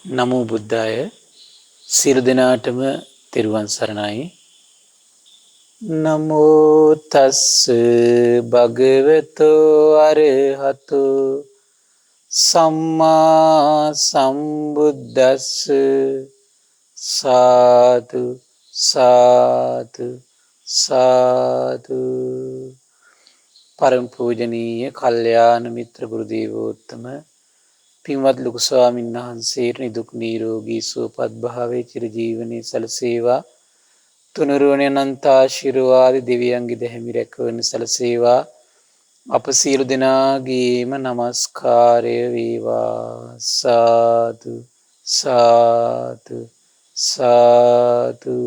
නමෝ බුද්ධාය. සියලු දෙනාටම තෙරුවන් සරණයි. නමෝ තස්ස භගවතෝ අරහතෝ සම්මා සම්බුද්දස්ස. සාදු සාදු සාදු. පරම පූජනීය කල්යාණ මිත්‍ර ගුරු දේවෝත්තම පින්වත් ලොකු ස්වාමීන් වහන්සේට නිදුක් නිරෝගී සුවපත් භාවයේ චිරජීවනයේ සැලසේවා. තුනුරුවනේ අනන්ත ආශිර්වාද දෙවියන්ගේ දැහැමි රැකවරණ සැලසේවා. අප සියලු දෙනාගේම নমස්කාරය වේවා. සාදු සාදු සාදු.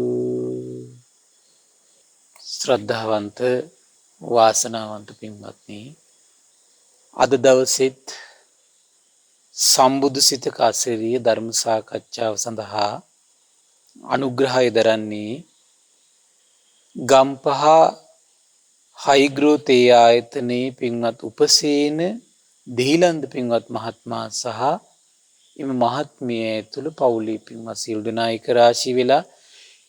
ශ්‍රද්ධාවන්ත වාසනාවන්ත පින්වත්නි, අද දවසෙත් සම්බුදු සිතක අසිරිය ධර්ම සාකච්ඡාව සඳහා අනුග්‍රහය දරන්නේ ගම්පහ හයිග්‍රෝතේ ආයතනයේ පින්වත් උපසේන දීලන්ද පින්වත් මහත්මයා සහ එම මහත්මිය ඇතුළු පවුලේ පින්වත් සියලු දෙනා එක රාශී වෙලා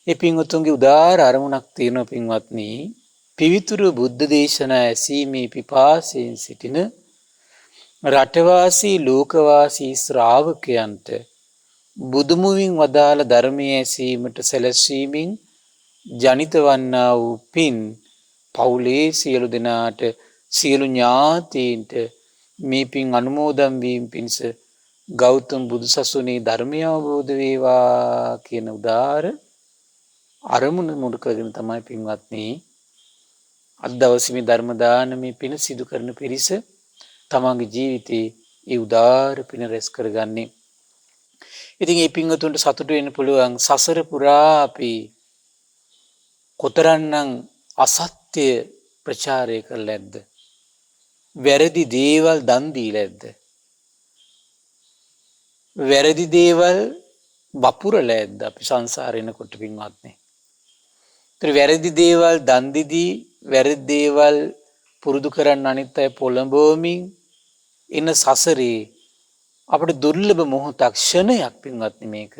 ඒ පින්වතුන්ගේ උදාාර අරමුණක් තියෙනවා. පින්වත්නි, පිවිතුරු බුද්ධ දේශනා ඇසීමේ පිපාසයෙන් සිටින රටවාසී ලෝකවාසී ශ්‍රාවකයන්ට බුදුමුවින් වදාළ ධර්මය ඇසීමට සැලැස්වීමෙන් ජනිත වන්නා වූ පින් පවුලේ සියලු දෙනාට සියලු ඥාතීන්ට මේ පින් අනුමෝදන් වීම පිණිස ගෞතම බුදුසසුනේ ධර්මය අවබෝධ වේවා කියන උදාාර අරමුණ මුල් කරගෙන තමයි පින්වත්නි අද දවසේ මේ ධර්ම දානමේ පින සිදු කරන පිරිස තමන්ගේ ජීවිතේ ඒ උදාාර පින රැස් කරගන්නේ. ඉතින් මේ පින්වතුන්ට සතුටු වෙන්න පුළුවන්. සසර පුරා අපි කොතරම්නම් අසත්‍ය ප්‍රචාරය කළා නැද්ද? වැරදි දේවල් දන් දීලා නැද්ද? වැරදි දේවල් වපුරලා නැද්ද අපි සංසාරේ යනකොට පින්වත්නි? ඒතර වැරදි දේවල් දන් දීදී වැරදි දේවල් පුරුදු කරන්න අනිත් අය පොළඹවමින් ඉන්න සසරේ අපිට දුර්ලභ මොහොතක් ක්ෂණයක් පින්වත්නි මේක.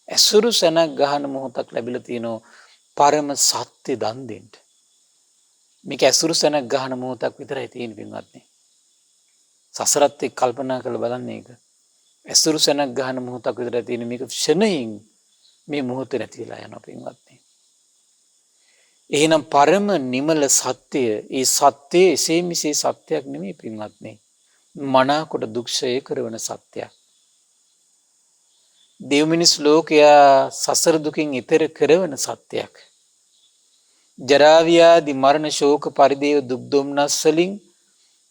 ඇසුරු සැනක් ගහන මොහොතක් ලැබිලා තියෙනවා පරම සත්‍ය දන් දෙන්න. මේක ඇසුරු සැනක් ගහන මොහොතක් විතරයි තියෙන පින්වත්නි. සසරත් එක්ක කල්පනා කරලා බලන්න ඒක. ඇසුරු සැනක් ගහන මොහොතක් විතරයි තියෙන. මේක ක්ෂණයෙන් මේ මොහොත නැතිලා යනවා පින්වත්නි. එහෙනම් පරම නිමල සත්‍ය, ඒ සත්‍ය එසේ මෙසේ සත්‍යයක් නෙමෙයි පින්වත්නි. මනාකොට දුක්ෂය කරවන සත්‍යයක්. දෙව් මිනිස් ලෝකයා සසර දුකින් ඈතර කරවන සත්‍යයක්. ජරා ව්‍යාධි මරණ ශෝක පරිදේව දුක් දුම්නස් වලින්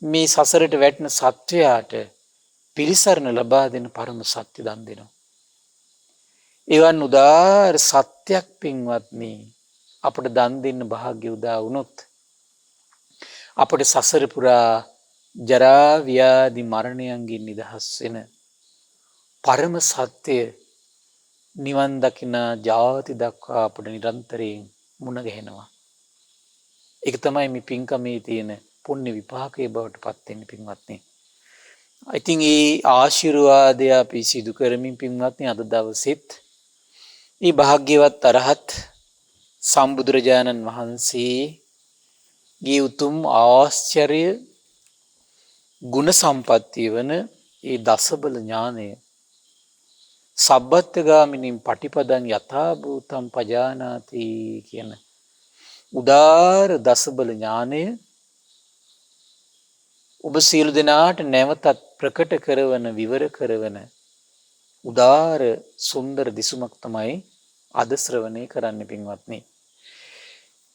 මේ සසරට වැටෙන සත්වයාට පිළිසරණ ලබා දෙන පරම සත්‍ය දන් දෙනවා. එවන් උදාාර සත්‍යයක් පින්වත්නි අපට දන් දෙන්න වාසනාව උදා වුණොත් අපට සසර පුරා ජරා ව්‍යාධි මරණයන්ගෙන් නිදහස් වෙන පරම සත්‍ය නිවන් දකින ජාති දක්වා අපට නිරන්තරයෙන් මුණ ගැහෙනවා. ඒක තමයි මේ පින්කමේ තියෙන පුණ්‍ය විපාකයේ බවට පත් වෙන්නේ පින්වත්නි. ඉතින් ඒ ආශිර්වාදය අපි සිදු කරමින් පින්වත්නි අද දවසෙත් මේ භාග්‍යවත් අරහත් සම්බුදුරජාණන් වහන්සේගේ උතුම් ආශ්චර්ය ගුණ සම්පත්තිය වන ඒ දසබල ඥානය සබ්බත්ගාමිනින් පටිපදං යථා භූතං පජානාති කියන උදාාර දසබල ඥානය ඔබ සියලු දෙනාට නැවතත් ප්‍රකට කරවන විවර කරවන උදාාර සුන්දර දිසුමක් තමයි අද ශ්‍රවණය කරන්න පින්වත්නි.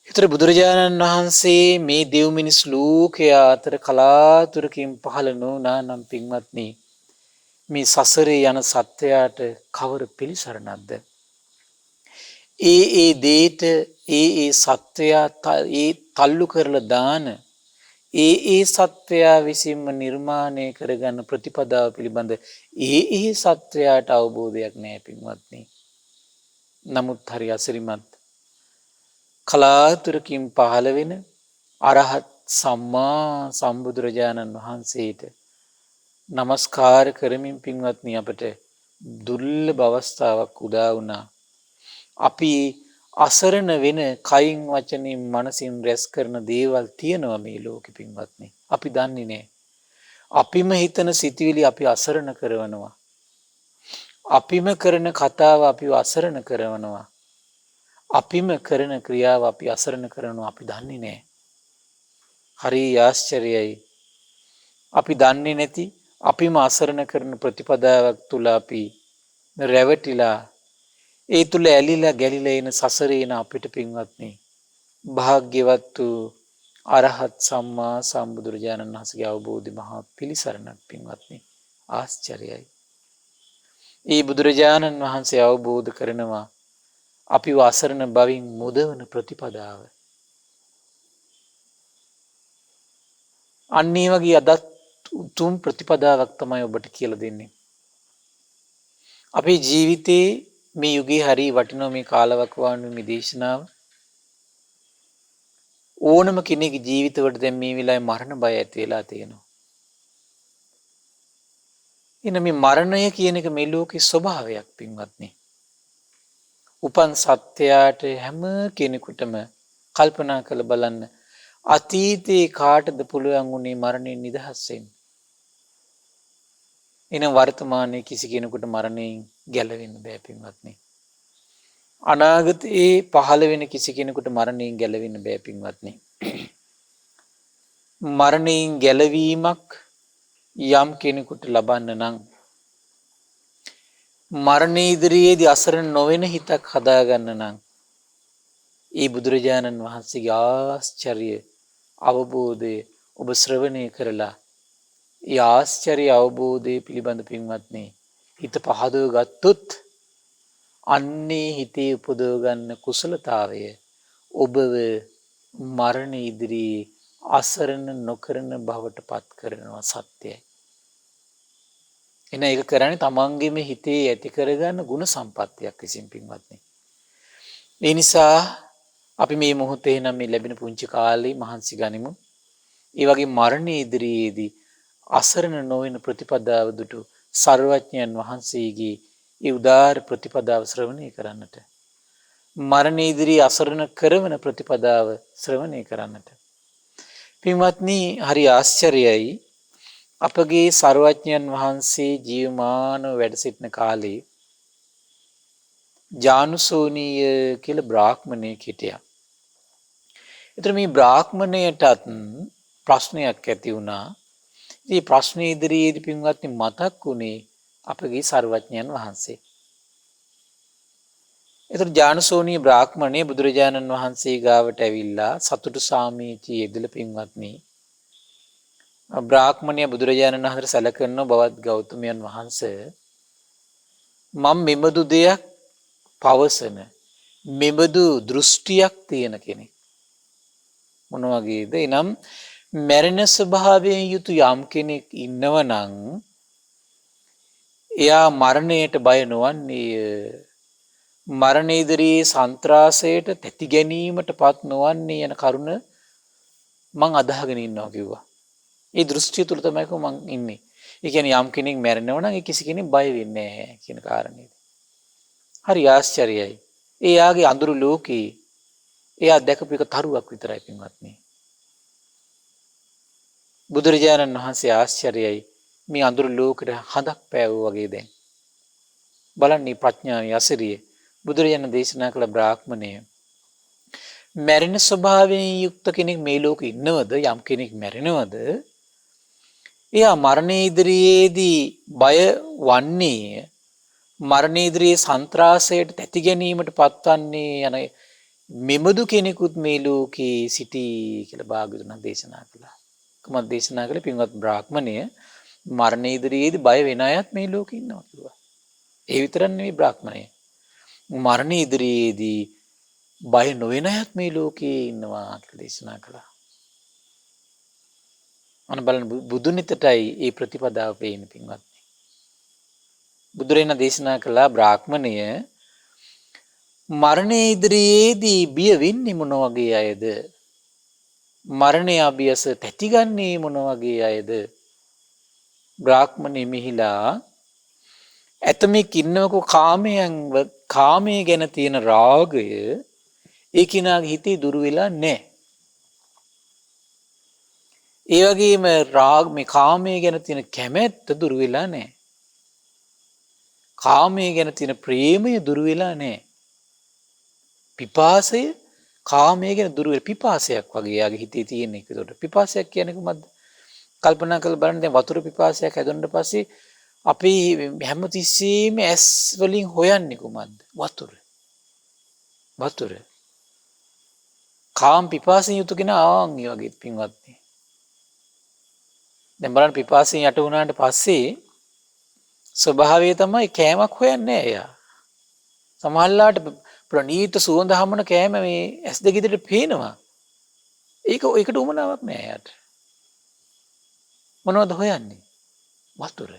ඒතර බුදුරජාණන් වහන්සේ මේ දෙව් මිනිස් ලෝකයා අතර කලාතුරකින් පහළ නොවුනා නම් පින්වත්නි මේ සසරේ යන සත්වයාට කවර පිළිසරණක්ද? ඒ දේට ඒ සත්වයා ඒ තල්ලු කරලා දාන ඒ සත්වයා විසින්ම නිර්මාණය කරගන්න ප්‍රතිපදාව පිළිබඳ ඒ සත්වයාට අවබෝධයක් නැහැ පින්වත්නි. නමුත් හරි අසිරිමත් කලාතුරකින් පහළ වෙන අරහත් සම්මා සම්බුදුරජාණන් වහන්සේට නමස්කාර කරමින් පින්වත්නි අපට දුර්ලභ අවස්ථාවක් උදා වුණා. අපි අසරණ වෙන කයින් වචනින් මනසින් රැස් කරන දේවල් තියෙනවා මේ ලෝකෙ පින්වත්නි. අපි දන්නේ නැහැ. අපිම හිතන සිතුවිලි අපි අසරණ කරනවා. අපිම කරන කතාව අපිව අසරණ කරනවා. අපිම කරන ක්‍රියාව අපි අසරණ කරනවා අපි දන්නේ නැහැ. හරි ආශ්චර්යයි. අපි දන්නේ නැති අපිම අසරණ කරන ප්‍රතිපදාවක් තුල අපි රැවටිලා ඒ තුල ඇලිලා ගැලිලා එන සසරේන අපිට පින්වත්නි භාග්‍යවත් වූ අරහත් සම්මා සම්බුදුරජාණන් වහන්සේගේ අවබෝධි මහා පිළිසරණක් පින්වත්නි ආශ්චර්යයි. ඒ බුදුරජාණන් වහන්සේ අවබෝධ කරනවා අපිව අසරණ බවින් මුදවන ප්‍රතිපදාව. අන්න ඒ වගේ අදත් උතුම් ප්‍රතිපදාවක් තමයි ඔබට කියලා දෙන්නේ. අපේ ජීවිතේ මේ යුගයේ හරි වටිනවා මේ කාලවකවානුවේ මේ දේශනාව. ඕනම කෙනෙකුගේ ජීවිතවලට දැන් මේ වෙලාවේ මරණ බය ඇති වෙලා තියෙනවා. එන මේ මරණය කියන එක මේ ලෝකේ ස්වභාවයක් පින්වත්නි. උපන් සත්‍යයට හැම කෙනෙකුටම කල්පනා කරලා බලන්න අතීතේ කාටද පුළුවන් වුණේ මරණයෙන් නිදහස් වෙන්න? එනම් වර්තමානයේ කිසි කෙනෙකුට මරණයෙන් ගැලවෙන්න බෑ පින්වත්නි. අනාගතයේ පහළ වෙන කිසි කෙනෙකුට මරණයෙන් ගැලවෙන්න බෑ පින්වත්නි. මරණයෙන් ගැලවීමක් යම් කෙනෙකුට ලබන්න නම් මරණ ඉදිරියේදී අසරණ නොවන හිතක් හදාගන්න නම් ඒ බුදුරජාණන් වහන්සේගේ ආශ්චර්ය අවබෝධය ඔබ ශ්‍රවණය කරලා ඒ ආශ්චර්ය අවබෝධය පිළිබඳ පින්වත්නි හිත පහදව ගත්තොත් අන්නේ හිතේ උපදව ගන්න කුසලතාවය ඔබව මරණ ඉදිරියේ අසරණ නොකරන බවට පත් කරනවා සත්‍යයි. එන ඒක කරන්නේ තමන්ගේම හිතේ ඇති කරගන්න ගුණ සම්පත්තියක් විසින් පින්වත්නි. ඒ නිසා අපි මේ මොහොතේ නම් මේ ලැබෙන පුංචි කාලේ මහන්සි ගනිමු. ඒ වගේ මරණ ඉදිරියේදී අසරණ නොවන ප්‍රතිපදාව දුටු සර්වඥයන් වහන්සේගේ ඒ උදාාර ප්‍රතිපදාව ශ්‍රවණය කරන්නට. මරණ ඉදිරියේ අසරණ කරවන ප්‍රතිපදාව ශ්‍රවණය කරන්නට. පින්වත්නි හරි ආශ්චර්යයි අපගේ සර්වඥයන් වහන්සේ ජීවමානව වැඩ සිටින කාලේ ජානුසෝනීය කියලා බ්‍රාහ්මණයෙක් හිටියා. ඒතර මේ බ්‍රාහ්මණයටත් ප්‍රශ්නයක් ඇති වුණා. මේ ප්‍රශ්නේ ඉදිරියේදී පින්වත්නි මතක් වුණේ අපගේ සර්වඥයන් වහන්සේ. ඒතර ජානුසෝනීය බ්‍රාහ්මණය බුදුරජාණන් වහන්සේ ගාවට ඇවිල්ලා සතුටු සාමීචි යෙදලා පින්වත්නි බ්‍රාහ්මණය බුදුරජාණන් වහන්සේ සැලකන බවත් ගෞතමයන් වහන්සේ මම මෙබඳු දෙයක් පවසන මෙබඳු දෘෂ්ටියක් තියෙන කෙනෙක්. මොන වගේද? එනම් මරණ ස්වභාවයෙන් යුතු යම් කෙනෙක් ඉන්නවනම් එයා මරණයට බය නොවන්නේ, මරණ ඉදිරියේ සන්ත්‍රාසයට තැති ගැනීමටපත් නොවන්නේ යන කරුණ මං අදහගෙන ඉන්නවා කිව්වා. ඒ දෘෂ්ටිය තුල තමයි මං ඉන්නේ. ඒ කියන්නේ යම් කෙනෙක් මැරෙනවා නම් ඒ කිසි කෙනෙක් බය වෙන්නේ නැහැ කියන කාරණේ. හරි ආශ්චර්යයි. එයාගේ අඳුරු ලෝකේ එයා දැකපු එක තරුවක් විතරයි පින්වත්නි. බුදුරජාණන් වහන්සේ ආශ්චර්යයි මේ අඳුරු ලෝකෙට හඳක් පෑවුවා වගේ දැන්. බලන්න මේ ප්‍රඥාවේ අසිරිය. බුදුරජාණන් දේශනා කළ බ්‍රාහ්මණය මැරෙන ස්වභාවයෙන් යුක්ත කෙනෙක් මේ ලෝකෙ ඉන්නවද? යම් කෙනෙක් මැරෙනවද? එයා මරණ ඉදිරියේදී බය වන්නේ, මරණ ඉදිරියේ සන්ත්‍රාසයට තැති ගැනීමට පත්වන්නේ යන මෙබඳු කෙනෙකුත් මේ ලෝකේ සිටී කියලා භාග්‍යවතුන් දේශනා කළා. කොහොමද දේශනා කළේ? පින්වත් බ්‍රාහ්මණය මරණ ඉදිරියේදී බය වෙන අයත් මේ ලෝකේ ඉන්නවා කිව්වා. ඒ විතරක් නෙවෙයි බ්‍රාහ්මණය. මරණ ඉදිරියේදී බය නොවන අයත් මේ ලෝකේ ඉන්නවා කියලා දේශනා කළා. අන්න බලන්න බුදුන් හිතටයි මේ ප්‍රතිපදාව පේන්නේ පින්වත්නි. බුදුරෙන් දේශනා කළා බ්‍රාහ්මණය මරණ ඉදිරියේදී බිය වෙන්නේ මොන වගේ අයද? මරණය අභියස තැතිගන්නේ මොන වගේ අයද? බ්‍රාහ්මණය මිහිලා ඇතමෙක් ඉන්නවකෝ කාමයේ ගැන තියෙන රාගය ඒ කෙනාගේ හිතේ දුරු වෙලා නැහැ. ඒ වගේම මේ කාමයේ ගැන තියෙන කැමැත්ත දුරු වෙලා නැහැ. කාමයේ ගැන තියෙන ප්‍රේමය දුරු වෙලා නැහැ. පිපාසය කාමයේ ගැන දුරු වෙලා පිපාසයක් වගේ යාගේ හිතේ තියෙන එක. ඒකට පිපාසයක් කියන්නේ කොහොමද? කල්පනා කරලා බලන්න දැන් වතුර පිපාසයක් හැදුනට පස්සේ අපි හැමතිස්සෙම ඇස් වලින් හොයන්නේ කොහොමද? වතුර. කාම පිපාසයෙන් යුතු කෙනා ආන් මේ වගේ පින්වත්නි. දැන් බලන්න පිපාසයෙන් යට වුණාට පස්සේ ස්වභාවය තමයි කෑමක් හොයන්නේ නැහැ එයා. සමහරලාට ප්‍රණීත සුවඳ හමන කෑම මේ ඇස් දෙක ඉදිරියට පේනවා. ඒකට උමනාවක් නැහැ එයාට. මොනවද හොයන්නේ? වතුර.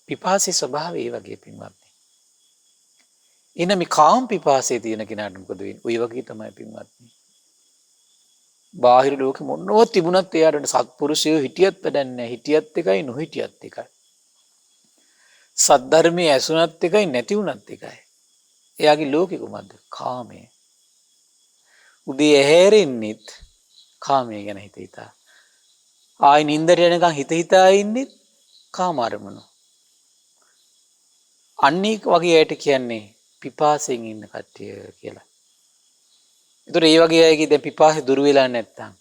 පිපාසයේ ස්වභාවය ඒ වගේ පින්වත්නි. එන මේ කාම පිපාසයේ තියෙන කෙනාට මොකද වෙන්නේ? ওই වගේ තමයි පින්වත්නි. බාහිර ලෝකෙ මොනවත් තිබුණත් එයාට සත්පුරුෂයෝ හිටියත් වැඩක් නැහැ. හිටියත් එකයි නොහිටියත් එකයි. සද්ධර්මයේ ඇසුණත් එකයි නැති වුණත් එකයි. එයාගේ ලෝකෙ කොහමද? කාමය. උදේ ඇහැරෙන්නෙත් කාමය ගැන හිත හිතා. ආයි නින්දට යනකම් හිත හිතා ඉන්නෙත් කාම අරමුණු. අන්නේක වගේ අයට කියන්නේ පිපාසයෙන් ඉන්න කට්ටිය කියලා. ඒතර ඒ වගේ අයගේ දැන් පිපාසය දුරු වෙලා නැත්තම්,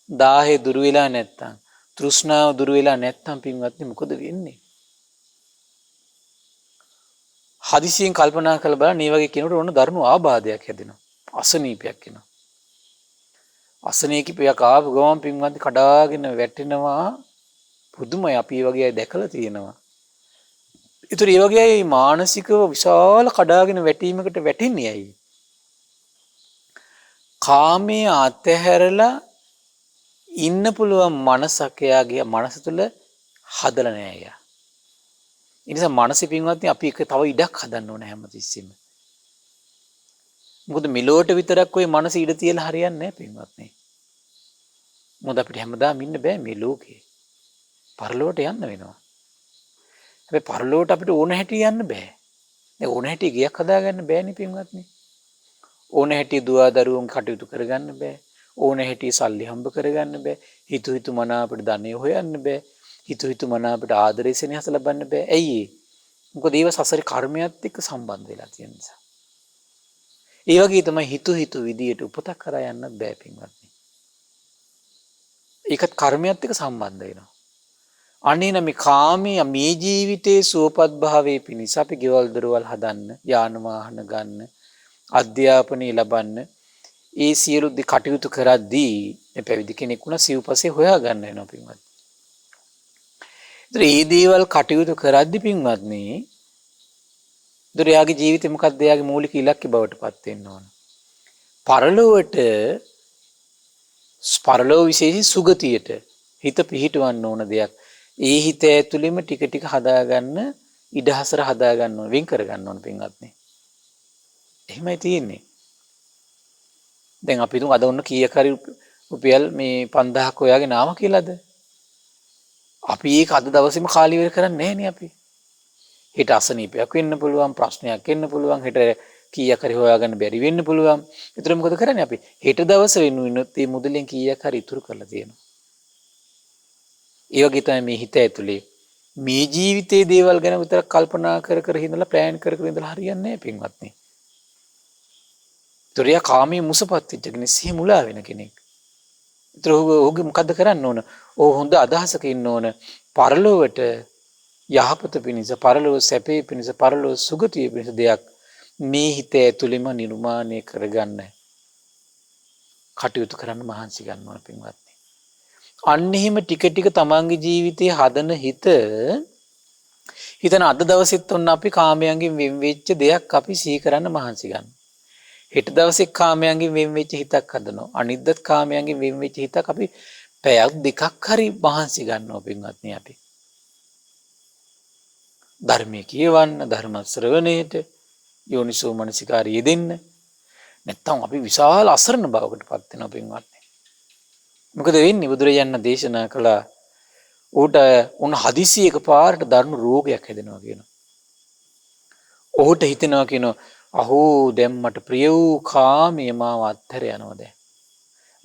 දාහය දුරු වෙලා නැත්තම්, තෘෂ්ණාව දුරු වෙලා නැත්තම් පින්වත්නි මොකද වෙන්නේ? හදිසියෙන් කල්පනා කරලා බලන්න මේ වගේ කෙනෙකුට ඕන දරුණු ආබාධයක් හැදෙනවා. අසනීපයක් එනවා. අසනීපයක් ආපු ගමන් පින්වත්නි කඩාගෙන වැටෙනවා. පුදුමයි අපි මේ වගේ අය දැකලා තියෙනවා. ඒතර මේ වගේ අය මානසිකව විශාල කඩාගෙන වැටීමකට වැටෙන්නේ ඇයි? කාමයේ අතහැරලා ඉන්න පුළුවන් මනසක් එයාගේ මනස තුළ හදලා නැහැ එයා. ඒ නිසා මානසික පින්වත්නි අපි එක තව ඉඩක් හදන්න ඕන හැමතිස්සෙම. මොකද මෙලොවට විතරක් ওই මනස ඉඩ තියලා හරියන්නේ නැහැ පින්වත්නි. මොකද අපිට හැමදාම ඉන්න බෑ මේ ලෝකේ. පරලොවට යන්න වෙනවා. හැබැයි පරලොවට අපිට ඕන හැටි යන්න බෑ. දැන් ඕන හැටි ගියක් හදාගන්න බෑනේ පින්වත්නි. ඕන හැටි දුව දරුවෝ කටයුතු කරගන්න බෑ. ඕන හැටි සල්ලි හම්බ කරගන්න බෑ. හිතු මනා අපිට ධනෙ හොයන්න බෑ. හිතු මනා අපිට ආදරය සෙනෙහස ලබන්න බෑ. ඇයි ඒ? මොකද ඒව සසරේ කර්මයක් එක්ක සම්බන්ධ වෙලා තියෙන නිසා. ඒ වගේ තමයි හිතු විදියට උපතක් කරා යන්නත් බෑ පින්වත්නි. ඒකත් කර්මයක් එක්ක සම්බන්ධ වෙනවා. අනේ නම් මේ කාමයේ මේ ජීවිතයේ සුවපත් භාවයේ පිණිස අපි ගෙවල් දොරවල් හදන්න, යාන වාහන ගන්න, අධ්‍යාපනය ලබන්න, ඒ සියලු කටයුතු කරද්දී මේ පැවිදි කෙනෙක් වුණා සිව්පසේ හොයා ගන්න වෙනවා පින්වත්නි. ඒතර මේ දේවල් කටයුතු කරද්දී පින්වත්නි, ඒතර යාගේ ජීවිතේ මොකක්ද? යාගේ මූලික ඉලක්කය බවට පත් වෙන්න ඕන. පරලෝව විශේෂයෙන් සුගතියට හිත පිහිටවන්න ඕන දෙයක්. ඒ හිත ඇතුළෙම ටික ටික හදාගන්න, ඉඩහසර හදාගන්න ඕන, වෙන් කරගන්න ඕන පින්වත්නි. එහෙමයි තියෙන්නේ. දැන් අපි තුන් අද ඔන්න කීයක් හරි රුපියල් මේ 5000ක් ඔයාගේ නාම කියලාද? අපි ඒක අද දවසේම කාලි ඉවර කරන්නේ නැහනේ අපි. හෙට අසනීපයක් වෙන්න පුළුවන්, ප්‍රශ්නයක් එන්න පුළුවන්, හෙට කීයක් හරි හොයාගන්න බැරි වෙන්න පුළුවන්. ඒතර මොකද කරන්නේ අපි? හෙට දවස වෙනුවෙන් මේ මුදලෙන් කීයක් හරි ඉතුරු කරලා තියෙනවා. ඒ වගේ තමයි මේ හිත ඇතුලේ මේ ජීවිතයේ දේවල් ගැන විතරක් කල්පනා කර හිඳලා ප්ලෑන් කර ඉඳලා හරියන්නේ නැහැ පින්වත්නි. ඒතරියා කාමයේ මුසපත් වෙච්ච කෙනෙක්, සිහි මුලා වෙන කෙනෙක්. ඒතර ඔහුගේ මොකද්ද කරන්න ඕන? ඔහු හොඳ අදහසක ඉන්න ඕන. පරලොවට යහපත පිණිස, පරලොව සැපේ පිණිස, පරලොව සුගතිය පිණිස දෙයක් මේ හිත ඇතුළෙම නිර්මාණය කරගන්න කටයුතු කරන්න මහන්සි ගන්න ඕන පින්වත්නි. අන්න එහෙම ටික ටික තමන්ගේ ජීවිතේ හදන හිතන අද දවසෙත් ඔන්න අපි කාමයන්ගෙන් වෙන් වෙච්ච දෙයක් අපි සිහි කරන්න මහන්සි ගන්න. හෙට දවසේ කාමයන්ගෙන් වෙන් වෙච්ච හිතක් හදනවා. අනිද්දාත් කාමයන්ගෙන් වෙන් වෙච්ච හිතක් අපි පැයක් දෙකක් හරි මහන්සි ගන්නවා පින්වත්නි අපි. ධර්මයේ කියවන්න, ධර්ම ශ්‍රවණයට යෝනිසෝ මනසිකාරය යෙදෙන්න. නැත්තම් අපි විශාල අසරණ බවකට පත් වෙනවා පින්වත්නි. මොකද වෙන්නේ? බුදුරජාණන් දේශනා කළා ඌට උන් හදිසි එකපාරට දරුණු රෝගයක් හැදෙනවා කියනවා. ඔහුට හිතෙනවා කියනවා අහෝ දැන් මට ප්‍රිය වූ කාමයේ මාව අත්හැර යනවා දැන්.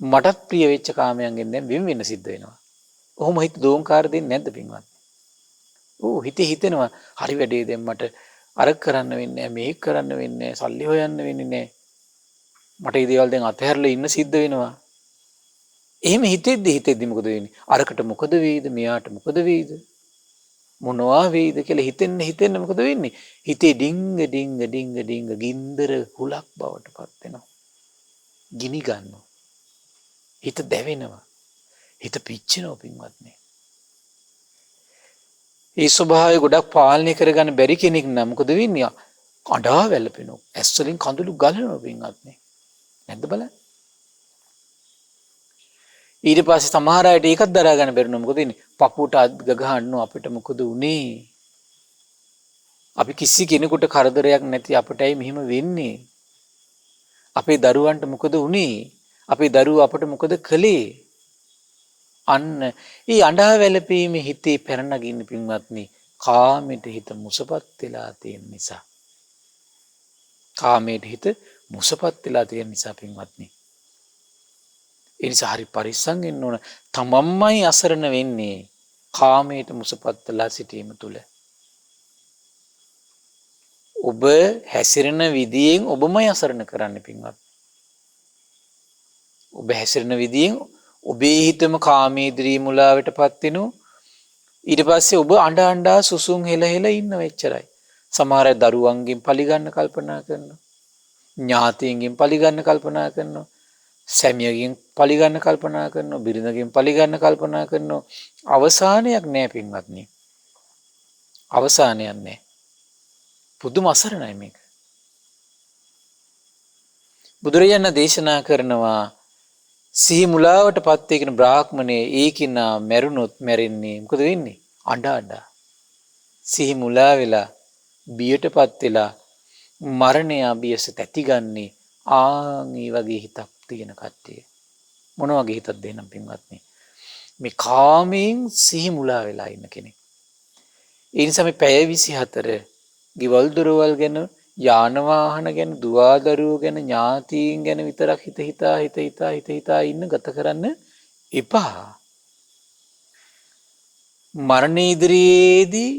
මටත් ප්‍රිය වෙච්ච කාමයන්ගෙන් දැන් වෙන වෙන සිද්ධ වෙනවා. ඔහොම හිත දෝංකාර දෙන්නේ නැද්ද පින්වත්? ඌ හිතෙනවා හරි වැඩේ දැන් මට අර කරන්න වෙන්නේ නැහැ මේක කරන්න වෙන්නේ නැහැ සල්ලි හොයන්න වෙන්නේ නැහැ. මට මේ දේවල් දැන් අතහැරලා ඉන්න සිද්ධ වෙනවා. එහෙම හිතෙද්දි මොකද වෙන්නේ? අරකට මොකද වෙයිද? මෙයාට මොකද වෙයිද? මොනවා වෙයිද කියලා හිතෙන්න මොකද වෙන්නේ? හිතේ ඩිංග ගින්දර හුලක් බවට පත් වෙනවා. ගිනි ගන්නවා. හිත දැවෙනවා. හිත පිච්චෙනවා පින්වත්නි. ඒ ස්වභාවය ගොඩක් පාලනය කරගන්න බැරි කෙනෙක් නම් මොකද වෙන්නේ? අඬා වැළපෙනවා. ඇස් වලින් කඳුළු ගලනවා පින්වත්නි. නැද්ද බලන්න? ඊට පස්සේ සමහර අයට ඒකත් දරා ගන්න බැරි නෝ මොකද වෙන්නේ? පපුවට අත් ගහනවා අපිට මොකද උනේ? අපි කිසි කෙනෙකුට කරදරයක් නැති අපටයි මෙහෙම වෙන්නේ. අපේ දරුවන්ට මොකද උනේ? අපේ දරුවෝ අපට මොකද කළේ? අන්න ඒ අඬා වැළපීමේ හිතේ පැනනගින්න පින්වත්නි කාමයට හිත මුසපත් වෙලා තියෙන නිසා. කාමයට හිත මුසපත් වෙලා තියෙන නිසා පින්වත්නි. ඒ නිසා හරි පරිස්සම් වෙන්න ඕන. තමන්මයි අසරණ වෙන්නේ කාමයට මුසපත් වෙලා සිටීම තුළ. ඔබ හැසිරෙන විදියෙන් ඔබමයි අසරණ කරන්න පින්වත්. ඔබ හැසිරෙන විදියෙන් ඔබේ හිතම කාමීද්‍රී මුලාවට පත් වෙනු. ඊට පස්සේ ඔබ අඬා සුසුම් හෙල ඉන්නව එච්චරයි. සමහර අය දරුවන්ගෙන් පරිගන්න කල්පනා කරනවා. ඥාතීන්ගෙන් පරිගන්න කල්පනා කරනවා. සැමියගෙන් පරිගන්න කල්පනා කරනවා. බිරිඳගෙන් පරිගන්න කල්පනා කරනවා. අවසානයක් නැහැ පින්වත්නි. අවසානයක් නැහැ. පුදුම අසරණයි මේක. බුදුරජාණන් දේශනා කරනවා සිහි මුලාවට පත් වෙන බ්‍රාහ්මණය ඒකින මැරුණොත් මැරෙන්නේ මොකද වෙන්නේ? අඬ. සිහි මුලා වෙලා බියටපත් වෙලා මරණය අභියස තැතිගන්නේ ආන් මේ වගේ හිතක් තියෙන කට්ටිය. මොන වගේ හිතක්ද දෙනම් පින්වත්නි? මේ කාමයෙන් සිහි මුලා වෙලා ඉන්න කෙනෙක්. ඒ නිසා මේ පැය 24 ගෙවල් දොරවල් ගැන යාන වාහන ගැන දුවා දරුවෝ ගැන ඥාතීන් ගැන විතරක් හිත හිතා ඉන්න ගත කරන්න එපා. මරණ ඉදිරියේදී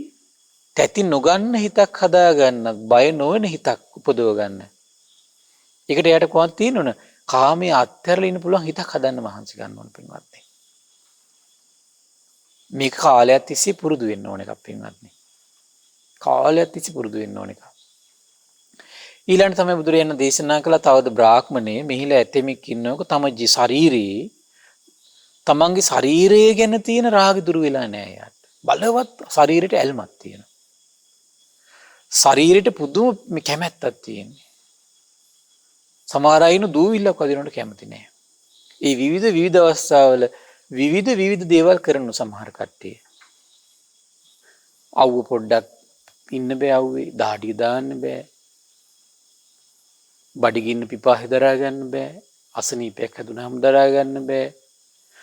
තැති නොගන්න හිතක් හදාගන්න, බය නොවන හිතක් උපදව ගන්න. ඒකට යට කොහොමද තියෙනවනේ? කාමයේ අත්හැරලා ඉන්න පුළුවන් හිතක් හදන්න මහන්සි ගන්න ඕන පින්වත්නි. මේක කාලයක් තිස්සේ පුරුදු වෙන්න ඕන එකක් පින්වත්නි. කාලයක් තිස්සේ පුරුදු වෙන්න ඕන එකක්. ඊළඟට තමයි බුදුරජාණන් දේශනා කළ තවද බ්‍රාහ්මණේ මෙහිලා ඇතෙමෙක් ඉන්නවක තමගේ ශරීරයේ තමන්ගේ ශරීරය ගැන තියෙන රාගය දුරු වෙලා නැහැ යාට. බලවත් ශරීරයට ඇල්මක් තියෙනවා. ශරීරයට පුදුම කැමැත්තක් තියෙනවා. සමහර අය ඉන්න දූවිල්ලක් වදිනවට කැමති නැහැ. ඒ විවිධ අවස්ථාවල විවිධ දේවල් කරන සමහර කට්ටිය. අවුව පොඩ්ඩක් ඉන්න බෑ අවුවේ, දාඩිය දාන්න බෑ. බඩගින්න පිපාසය දරා ගන්න බෑ. අසනීපයක් හැදුනහම දරා ගන්න බෑ.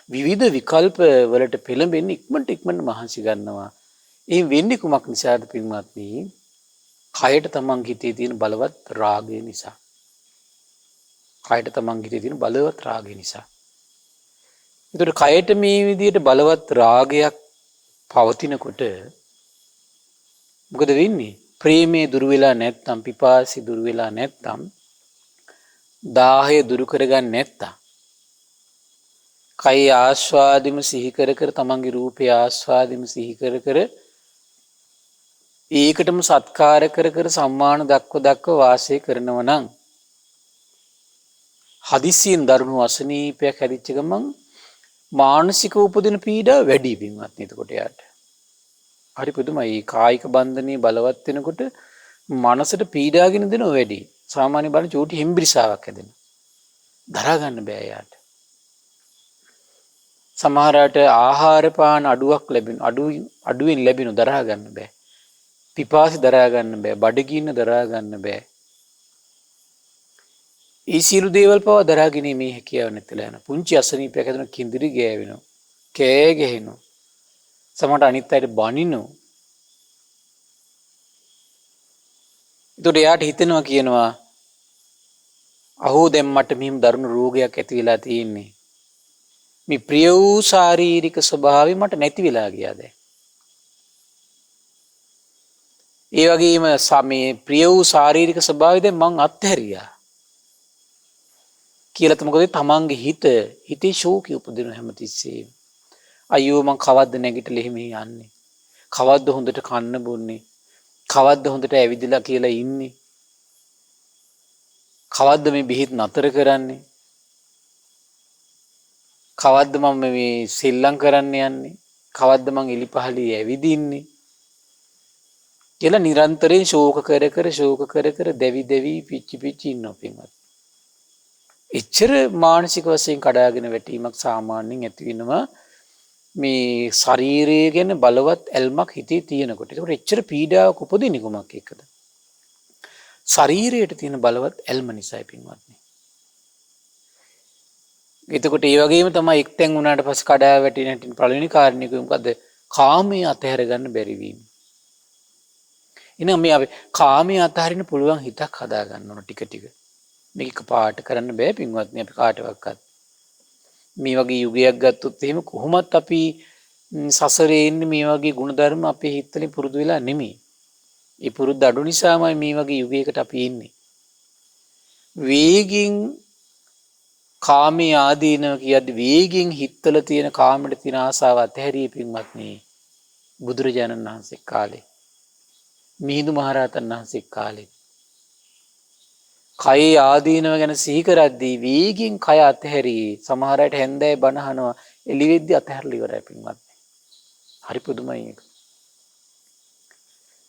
විවිධ විකල්ප වලට පෙළඹෙන්න ඉක්මනට මහන්සි ගන්නවා. ඒ වෙන්නේ කුමක් නිසාද පින්වත්නි? කයට තමන් හිතේ තියෙන බලවත් රාගය නිසා. කයට තමන් හිතේ තියෙන බලවත් රාගය නිසා. ඒතකොට කයට මේ විදිහට බලවත් රාගයක් පවතිනකොට මොකද වෙන්නේ? ප්‍රේමයේ දුර වෙලා නැත්නම්, පිපාසය දුර වෙලා නැත්නම්, දාහය දුරු කරගන්න නැත්නම්, කයි ආස්වාදෙම සිහි කර තමන්ගේ රූපේ ආස්වාදෙම සිහි කර ඒකටම සත්කාර කර සම්මාන දක්ව වාසය කරනවා නම් හදිසියෙන් දරුණු අසනීපයක් හැදිච්ච ගමන් මානසික උපදින පීඩා වැඩි පින්වත් එතකොට යාට. හරි පුදුමයි. කායික බන්ධනයේ බලවත් වෙනකොට මනසට පීඩාගෙන දෙනවා වැඩි. සාමාන්‍ය බලන චූටි හිම්බිරිසාවක් හැදෙනවා. දරා ගන්න බෑ යාට. සමහරට ආහාර පාන අඩුවෙන් ලැබෙන දරා ගන්න බෑ. පිපාසි දරා ගන්න බෑ. බඩගින්න දරා ගන්න බෑ. ඒ සියලු දේවල් පවා දරා ගැනීමේ හැකියාව නැතිලා යන පුංචි අසනීපයක් හැදෙන කිඳිරි ගෑවෙනවා. කෑ ගැහෙනවා. සමහරට අනිත් අයට බනිනු. ඒකට එයාට හිතෙනවා කියනවා අහෝ දැන් මට මෙහෙම දරුණු රෝගයක් ඇති වෙලා තියෙන්නේ. මේ ප්‍රිය වූ ශාරීරික ස්වභාවය මට නැති වෙලා ගියා දැන්. ඒ වගේම සමේ ප්‍රිය වූ ශාරීරික ස්වභාවය දැන් මං අත්හැරියා. කියලා මොකද තමන්ගේ හිතේ ශෝකී උපදින හැමතිස්සෙම. අයියෝ මං කවද්ද නැගිටලා එහෙම යන්නේ. කවද්ද හොඳට කන්න බොන්නේ. කවද්ද හොඳට ඇවිදලා කියලා ඉන්නේ. කවද්ද මේ බෙහෙත් නතර කරන්නේ. කවද්ද මම මේ සෙල්ලම් කරන්න යන්නේ. කවද්ද මං එලිපහළි ඇවිදින්නේ. කියලා නිරන්තරයෙන් ශෝක කර කර දැවි පිච්චි ඉන්නවා පින්වත්. එච්චර මානසික වශයෙන් කඩාගෙන වැටීමක් සාමාන්‍යයෙන් ඇති වෙනවා මේ ශරීරය ගැන බලවත් ඇල්මක් හිතේ තියෙනකොට. ඒකට එච්චර පීඩාවක් උපදින්නේ කොමක් එක්කද? ශරීරයට තියෙන බලවත් ඇල්ම නිසායි පින්වත්නි. එතකොට ඒ වගේම තමයි එක්තෙන් වුණාට පස්සේ කඩා වැටෙන හැටි පළවෙනි කාරණේ මොකද්ද? කාමයේ අතහැර ගන්න බැරි වීම. එහෙනම් මේ අපි කාමයේ අතහරින්න පුළුවන් හිතක් හදා ගන්න ඕන ටික ටික. මේක එකපාරට කරන්න බෑ පින්වත්නි අපි කාටවත්. මේ වගේ යුගයක් ගත්තොත් එහෙම කොහොමත් අපි සසරේ ඉන්නේ මේ වගේ ගුණධර්ම අපේ හිතවලින් පුරුදු වෙලා නෙමෙයි. ඒ පුරුද්ද අඩු නිසාමයි මේ වගේ යුගයකට අපි ඉන්නේ. වේගින් කාමයේ ආදීනව කියද්දි වේගින් හිතවල තියෙන කාමයට තියෙන ආසාව අතහැරිය පින්වත්නි බුදුරජාණන් වහන්සේ කාලේ මිහිඳු මහරහතන් වහන්සේ කාලේ කයේ ආදීනව ගැන සිහි කරද්දී වේගින් කය අතහැරී සමහර අයට හැන්දෑවේ බණ අහනවා එළි වෙද්දි අතහැරලා ඉවරයි පින්වත්නි. හරි පුදුමයි ඒක.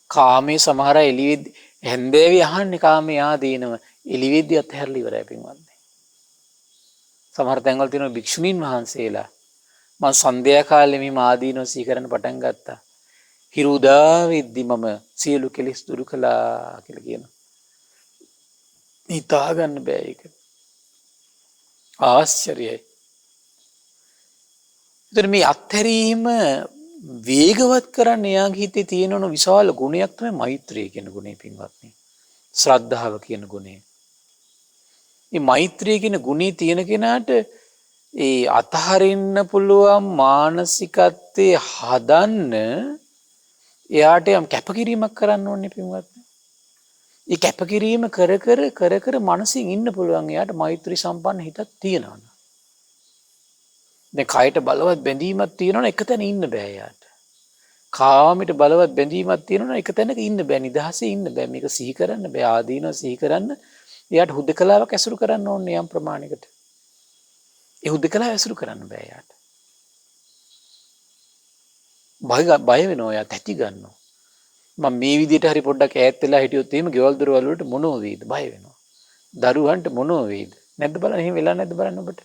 කාමයේ සමහර අය එළි වෙද්දි හැන්දෑවේ අහන්නේ කාමයේ ආදීනව එළි වෙද්දි අතහැරලා ඉවරයි පින්වත්නි. සමහර තැන්වල තියෙන භික්ෂුණීන් වහන්සේලා මම සන්ධ්‍යා කාලේ මේ ආදීනව සිහි කරන්න පටන් ගත්තා. හිරු උදා වෙද්දි මම සියලු කෙලෙස් දුරු කළා කියලා කියනවා. හිතා ගන්න බෑ ඒක. ආශ්චර්යයි. ඒතර මේ අත්හැරීම වේගවත් කරන්න එයාගේ හිතේ තියෙන විශාල ගුණයක් තමයි මෛත්‍රිය කියන ගුණය පින්වත්නි. ශ්‍රද්ධාව කියන ගුණය. මේ මෛත්‍රිය කියන ගුණේ තියෙන කෙනාට ඒ අතහරින්න පුළුවන් මානසිකත්වයේ හදන්න එයාට යම් කැපකිරීමක් කරන්න ඕනේ පින්වත්නි. ඒ කැපකිරීම කර මනසින් ඉන්න පුළුවන් එයාට මෛත්‍රී සම්පන්න හිතක් තියෙනවා. දැන් කයට බලවත් බැඳීමක් තියෙනවනේ එක තැන ඉන්න බෑ එයාට. කාමයට බලවත් බැඳීමක් තියෙනවනේ එක තැනක ඉන්න බෑ. නිදහසේ ඉන්න බෑ. මේක සිහි කරන්න බෑ. ආදීනව සිහි කරන්න එයාට හුදකලාවක් ඇසුරු කරන්න ඕනේ යම් ප්‍රමාණයකට. ඒ හුදකලාව ඇසුරු කරන්න බෑ එයාට. බය වෙනවා එයා තැති ගන්නවා. මම මේ විදිහට හරි පොඩ්ඩක් ඈත් වෙලා හිටියොත් එහෙම ගෙවල් දොරවල් වලට මොනෝ වේද බය වෙනවා. දරුවන්ට මොනෝ වේද? නැද්ද බලන්න එහෙම වෙලා නැද්ද බලන්න ඔබට.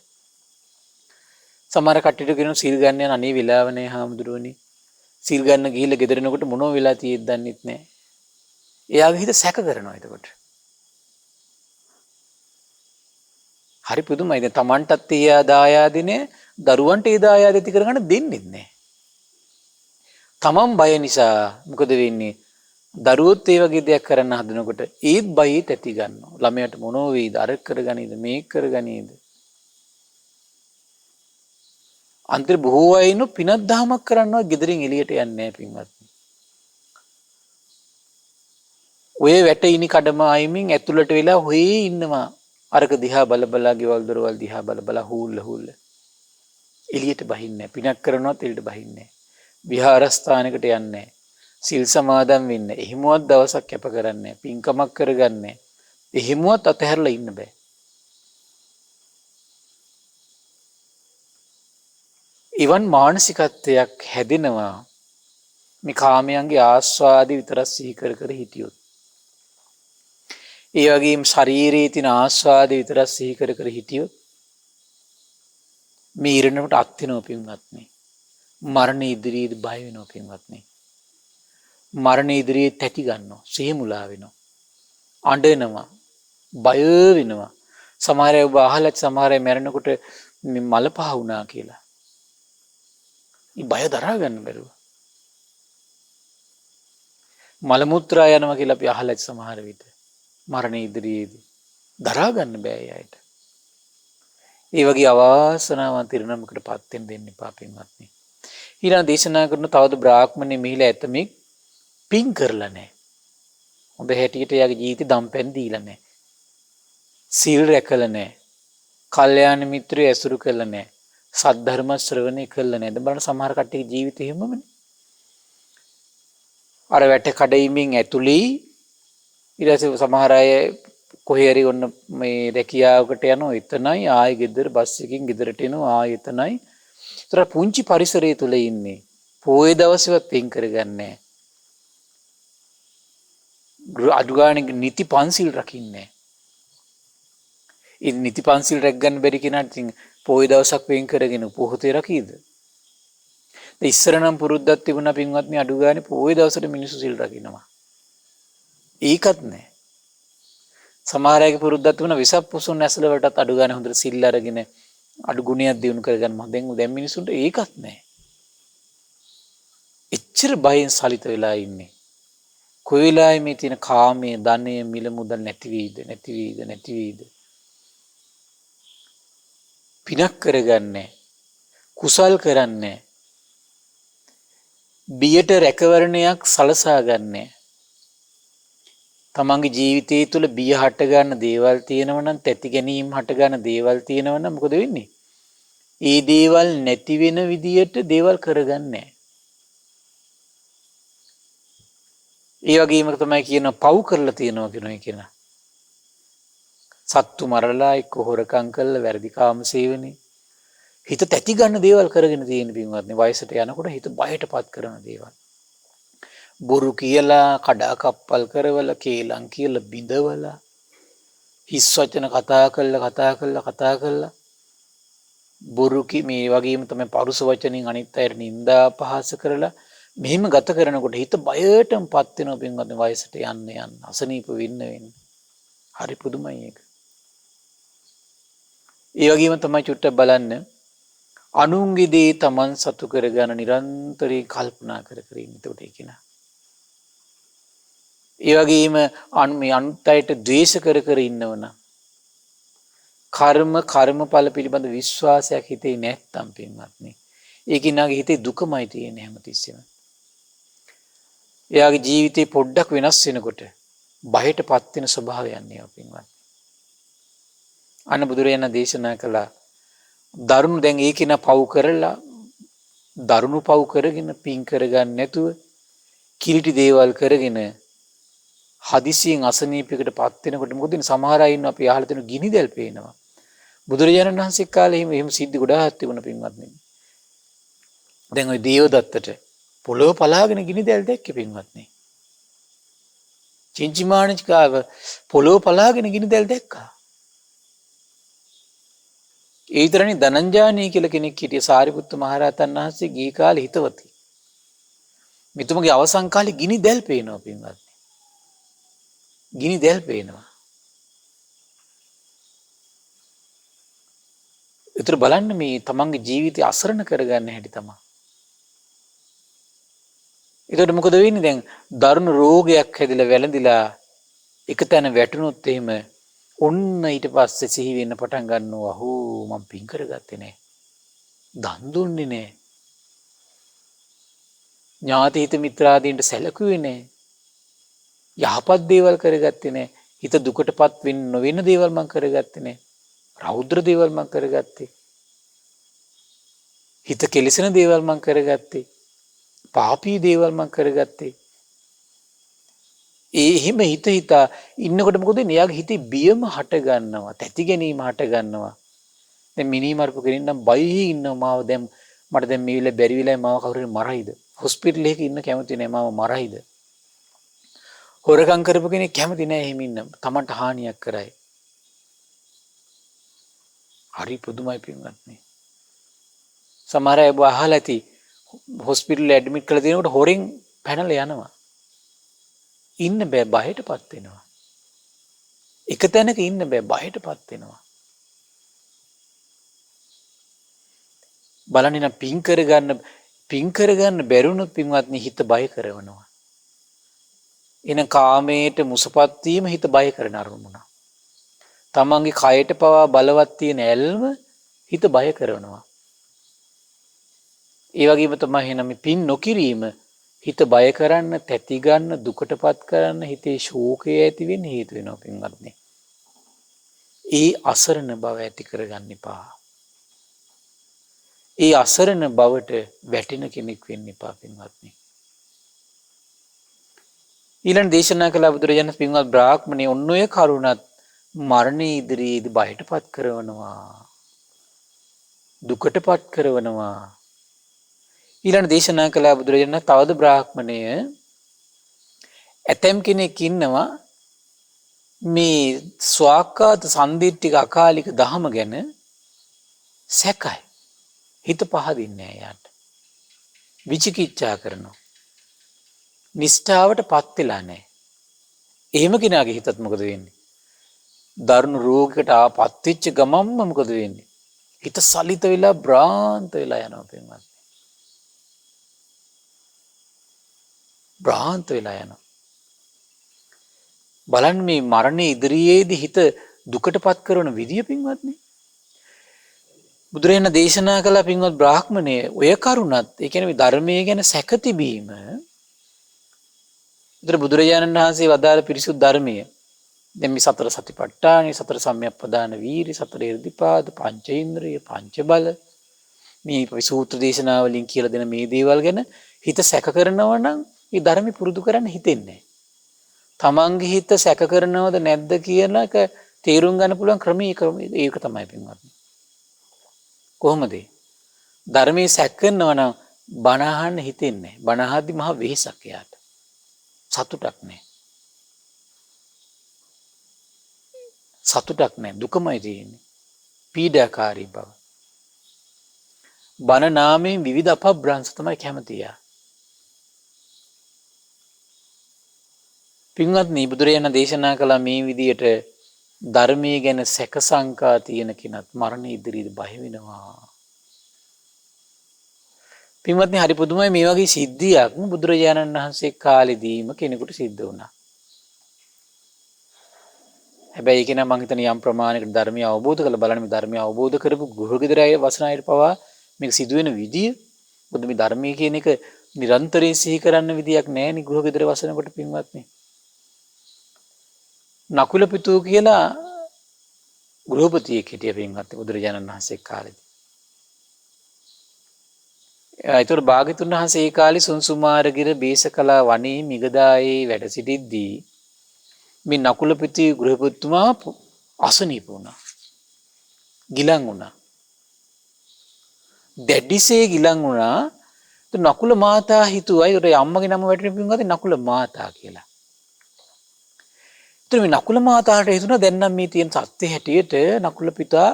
සමහර කට්ටියට කියනවා සීල් ගන්න යන අනේ වෙලාව නැහැ හාමුදුරුවනේ. සීල් ගන්න ගිහිල්ලා ගෙදර එනකොට මොනෝ වෙලා තියෙද්ද දන්නෙත් නැහැ. එයාගේ හිත සැක කරනවා එතකොට. හරි පුදුමයි. දැන් Tamanටත් ඒ දායාදිනේ දරුවන්ට ඒ දායාද ඇති කරගන්න දෙන්නේ නැහැ. තමන් බය නිසා මොකද වෙන්නේ? දරුවොත් ඒ වගේ දෙයක් කරන්න හදනකොට ඒත් බයෙත් ඇති ගන්නවා. ළමයට මොනෝ වේද? අර කරගනීද? මේක කරගනීද? අන්තර බොහෝ අය ඉන්න පිනක් දහමක් කරනවා ගෙදරින් එළියට යන්නේ නැහැ පින්වත්නි. ඔය වැටෙයිනි කඩම අයිමින් ඇතුළට වෙලා හොයේ ඉන්නවා. අරක දිහා බල ගෙවල් දොරවල් දිහා බල හූල්ල. එළියට බහින්නේ නැහැ. පිනක් කරනවත් එළියට බහින්නේ නැහැ. විහාරස්ථානයකට යන්නේ සිල් සමාදන් වෙන්න එහෙමවත් දවසක් කැප කරන්නේ පින්කමක් කරගන්නේ එහෙමවත් අතහැරලා ඉන්න බෑ. ඉවන් මානසිකත්වයක් හැදෙනවා මේ කාමයන්ගේ ආස්වාදි විතරක් සිහි කර හිටියොත්. ඒ වගේම ශරීරයේ තියෙන ආස්වාදි විතරක් සිහි කර හිටියොත් මේ ඉරණමට අත් වෙනවා පින්වත්නි. මරණ ඉදිරියේදී බය වෙනවා පින්වත්නි. මරණ ඉදිරියේ තැති ගන්නවා. සිහි මුලා වෙනවා. අඬනවා. බය වෙනවා. සමහර අය ඔබ අහලා සමහර අය මැරෙනකොට මල පහ වුණා කියලා. මේ බය දරා ගන්න බැරුව. මල මුත්‍රා යනවා කියලා අපි අහලා ඇති සමහර විට. මරණ ඉදිරියේදී දරා ගන්න බෑ අයට. ඒ වගේ අවාසනාවන්ත ඉරණමකට පත් වෙන්න දෙන්න එපා පින්වත්නි. ඊළඟ දේශනා කරන තවද බ්‍රාහ්මණය මිහිලා ඇතමෙක් පින් කරලා නැහැ. හොඳ හැටියට යාගේ ජීවිතේ දම්පැන් දීලා නැහැ. සීල් රැකලා නැහැ. කල්යාණ මිත්‍රය ඇසුරු කළා නැහැ. සද්ධර්ම ශ්‍රවණය කළා නැහැ. දැන් බලන්න සමහර කට්ටියගේ ජීවිතේ එහෙමමනේ. අර වැට කඩයිමින් ඇතුළේ ඊට පස්සේ සමහර අය කොහේ හරි ඔන්න මේ රැකියාවකට යනවා එතනයි ආයෙ ගෙදර බස් එකකින් ගෙදරට එනවා ආයෙ එතනයි. ඒතර පුංචි පරිසරය තුල ඉන්නේ. පොයේ දවසේවත් පින් කරගන්නේ නැහැ. අඩුගානේ නිති පන්සිල් රකින්නේ. ඒ නිති පන්සිල් රැක ගන්න බැරි කෙනාට ඉතින් පොයේ දවසක් වෙන් කරගෙන පොහොතේ රකීද? ඉස්සර නම් පුරුද්දක් තිබුණා පින්වත්නි අඩුගානේ පොයේ දවසට මිනිස්සු සිල් රකින්නවා. ඒකත් නැහැ. සමහර අයගේ පුරුද්දක් තිබුණා විසක් පුසුන් ඇසල වලටත් අඩුගානේ හොඳට සිල් අරගෙන අඩු ගුණයක් දිනු කරගන්න මම දැන් මිනිස්සුන්ට ඒකත් නැහැ. එච්චර බයෙන් සලිත වෙලා ඉන්නේ. කොයි වෙලාවෙ මේ තියෙන කාමයේ ධනය මිල මුදල් නැති වෙයිද පිනක් කරගන්නේ කුසල් කරන්නේ බියට රැකවරණයක් සලසා ගන්නෑ. තමන්ගේ ජීවිතය තුළ බිය හට ගන්න දේවල් තියෙනවා නම් තැති ගැනීම හට ගන්න දේවල් තියෙනවා නම් මොකද වෙන්නේ? ඒ දේවල් නැති වෙන විදියට දේවල් කරගන්නේ. ඒ වගේම තමයි කියනවා පව් කරලා තියෙනවා කියන එක. සත්තු මරලා එක්ක හොරකම් කළා වැරදි කාම සේවනේ. හිත තැති ගන්න දේවල් කරගෙන තියෙන පින්වත්නි වයසට යනකොට හිත බයටපත් කරන දේවල්. බොරු කියලා කඩාකප්පල් කරවල කේලම් කියලා බිඳවලා හිස් වචන කතා කළා බොරු මේ වගේම තමයි පරුස වචනින් අනිත් අයට නිନ୍ଦා අපහාස කරලා මෙහෙම ගත කරනකොට හිත බයටමපත් වෙනවා පින්වත්නි වයසට යන්න අසනීප වෙන්න. හරි පුදුමයි ඒක. ඒ වගේම තමයි චුට්ටක් බලන්න අනුන්ගේ දේ තමන් සතු කරගන්න නිරන්තරයෙන් කල්පනා කර ඉන්න උට කියන. ඒ වගේම මේ අනිත් අයට ද්වේෂ කර ඉන්නවන කර්මඵල පිළිබඳ විශ්වාසයක් හිතේ නැත්තම් පින්වත්නි ඒ කෙනාගේ හිතේ දුකමයි තියෙන්නේ හැමතිස්සෙම. එයාගේ ජීවිතේ පොඩ්ඩක් වෙනස් වෙනකොට බයටපත් වෙන ස්වභාවයක් නේ පින්වත්නි. අන්න බුදුරජාණන් දේශනා කළා දරුණු දැන් ඒ කෙනා පව් කරලා දරුණු පව් කරගෙන පින් කරගන්න නැතුව කිලිටි දේවල් කරගෙන හදිසියෙන් අසනීපයකට පත් වෙනකොට මොකද වෙන්නේ? සමහර අය ඉන්නවා අපි අහලා තියෙන ගිනි දැල් පේනවා. බුදුරජාණන් වහන්සේ කාලේ එහෙම සිද්ධි ගොඩාක් තිබුණා පින්වත්නි. දැන් ওই දේවදත්තට පොළොව පලාගෙන ගිනි දැල් දැක්කේ පින්වත්නි. චින්චිමාණිකාව පොළොව පලාගෙන ගිනි දැල් දැක්කා. ඒ විතරනේ ධනංජානී කියලා කෙනෙක් හිටිය සාරිපුත්ත මහරහතන් වහන්සේ ගිහි කාලේ හිතවති. මිතුමගේ අවසන් කාලේ ගිනි දැල් පේනවා පින්වත්නි. ගිනි දැල් පේනවා. ඒතර බලන්න මේ තමන්ගේ ජීවිතය අසරණ කරගන්න හැටි තමයි. ඒකට මොකද වෙන්නේ දැන් දරුණු රෝගයක් හැදිලා වැළඳිලා එක තැන වැටුනොත් එහෙම ඔන්න ඊට පස්සේ සිහි වෙන්න පටන් ගන්නවා අහෝ මම පින් කරගත්තේ නෑ. දන් දුන්නේ නෑ. ඥාති හිත මිත්‍රාදීන්ට සැලකුවේ නෑ. යහපත් දේවල් කරගත්තේ නෑ. හිත දුකටපත් වෙන්න නොවෙන දේවල් මං කරගත්තේ නෑ. රෞද්‍ර දේවල් මං කරගත්තේ. හිත කෙලෙසෙන දේවල් මං කරගත්තේ. පාපී දේවල් මං කරගත්තේ. එහෙම හිතා ඉන්නකොට මොකද වෙන්නේ? එයාගේ හිතේ බියම හට ගන්නවා, තැති ගැනීම හට ගන්නවා. දැන් මිනි මරපු කෙනෙක් නම් බයෙහි ඉන්නවා මාව දැන් මට දැන් මේ වෙලාවේ බැරි වෙලාවේ මාව කවුරු හරි මරයිද? හොස්පිටල් එකක ඉන්න කැමති නෑ මාව මරයිද? හොරකම් කරපු කෙනෙක් කැමති නෑ එහෙම ඉන්න. Tamanට හානියක් කරයි. හරි පුදුමයි පින්වත්නි. සමහර අය අහලා ඇති හොස්පිටල් ඇඩ්මිට් කරලා තියෙනකොට හොරෙන් පැනලා යනවා. ඉන්න බෑ බයටපත් වෙනවා. එක තැනක ඉන්න බෑ බයටපත් වෙනවා. බලන්න නම් පින් කරගන්න බැරුණොත් පින්වත්නි හිත බය කරනවා. එන කාමයට මුසපත් වීම හිත බය කරන අරමුණ. තමන්ගේ කයට පවා බලවත් තියෙන ඇල්ම හිත බය කරනවා. ඒ වගේම තමයි එහෙනම් පින් නොකිරීම හිත බය කරන්න, තැති ගන්න, දුකටපත් කරන්න, හිතේ ශෝකය ඇති වෙන්න හේතු වෙනවා පින්වත්නි. ඒ අසරණ බව ඇති කරගන්න එපා. ඒ අසරණ බවට වැටෙන කෙනෙක් වෙන්න එපා පින්වත්නි. ඊළඟ දේශනා කළ බුදුරජාණන් පින්වත් බ්‍රාහ්මණේ ඔන්න ඔය කරුණත් මරණය ඉදිරියේදී බයටපත් කරනවා. දුකටපත් කරනවා. ඊළඟ දේශනා කළ බුදුරජාණන් තවද බ්‍රාහ්මණය ඇතැම් කෙනෙක් ඉන්නවා මේ ස්වාක්කාත සන්දිට්ඨික අකාලික දහම ගැන සැකයි. හිත පහදින්නේ නැහැ යාට. විචිකිච්ඡා කරනවා. නිෂ්ඨාවට පත් වෙලා නැහැ. එහෙම කෙනාගේ හිතත් මොකද වෙන්නේ? දරුණු රෝගයකට ආපත් වෙච්ච ගමන්ම මොකද වෙන්නේ? හිත සලිත වෙලා භ්‍රාන්ත වෙලා යනවා පින්වත්. භ්‍රාන්ත වෙලා යනවා. බලන්න මේ මරණය ඉදිරියේදී හිත දුකටපත් කරන විදිය පින්වත්නි. බුදුරජාණන් දේශනා කළ පින්වත් බ්‍රාහ්මණය ඔය කරුණත් ඒ කියන්නේ මේ ධර්මයේ ගැන සැක තිබීම විතර බුදුරජාණන් වහන්සේ වදාළ පිරිසුදු ධර්මයේ දැන් මේ සතර සතිපට්ඨාන, සතර සම්‍යක්පදාන වීර්ය, සතර ඉර්ධිපාද, පංච ඉන්ද්‍රිය, පංච බල මේ සූත්‍ර දේශනා වලින් කියලා දෙන මේ දේවල් ගැන හිත සැක කරනවා නම් මේ ධර්මي පුරුදු කරන්න හිතෙන්නේ නැහැ. තමන්ගේ හිත සැක කරනවද නැද්ද කියන එක තේරුම් ගන්න පුළුවන් ක්‍රමය ඒක තමයි පින්වත්නි. කොහොමද? ධර්මයේ සැක කරනවා නම් බණ අහන්න හිතෙන්නේ නැහැ. බණ අහද්දි මහ වෙහෙසක් එයාට. සතුටක් නැහැ. සතුටක් නැහැ. දුකමයි තියෙන්නේ. පීඩාකාරී බව. බණ නාමයෙන් විවිධ අපබ්‍රංශ තමයි කැමතිය. පින්වත්නි බුදුරජාණන් දේශනා කළ මේ විදියට ධර්මයේ ගැන සැක සංකා තියෙන කෙනත් මරණ ඉදිරියේ බය වෙනවා. පින්වත්නි හරි පුදුමයි මේ වගේ සිද්ධියක් බුදුරජාණන් වහන්සේ කාලෙදීම කෙනෙකුට සිද්ධ වුණා. හැබැයි ඒක නම් මම හිතන්නේ යම් ප්‍රමාණයකට ධර්මය අවබෝධ කරලා බලන්න මේ ධර්මය අවබෝධ කරපු ගෘහගෙදර අය වසන අයට පවා මේක සිදුවෙන විදිය මොකද මේ ධර්මයේ කියන එක නිරන්තරයෙන් සිහි කරන්න විදියක් නැහැ නේ ගෘහගෙදර වසනකොට පින්වත්නි. නකුල පිටු කියලා ගෘහපතියෙක් හිටිය පින්වත් බුදුරජාණන් වහන්සේ කාලේදී. ඒතර භාග්‍යතුන් වහන්සේ ඒ කාලේ සුන්සුමාරගිර බේසකලා වනයේ මිගදායේ වැඩ සිටිද්දී මේ නකුල පිටු ගෘහපතිතුමා අසනීප වුණා. ගිලන් වුණා. දැඩිසේ ගිලන් වුණා. නකුල මාතා හිතුවා ඒකට අම්මගේ නම වැටෙන පින්වත් නකුල මාතා කියලා. ඒතර මේ නකුල මාතාට හිතුණා දැන් නම් මේ තියෙන සත්‍ය හැටියට නකුල පිතා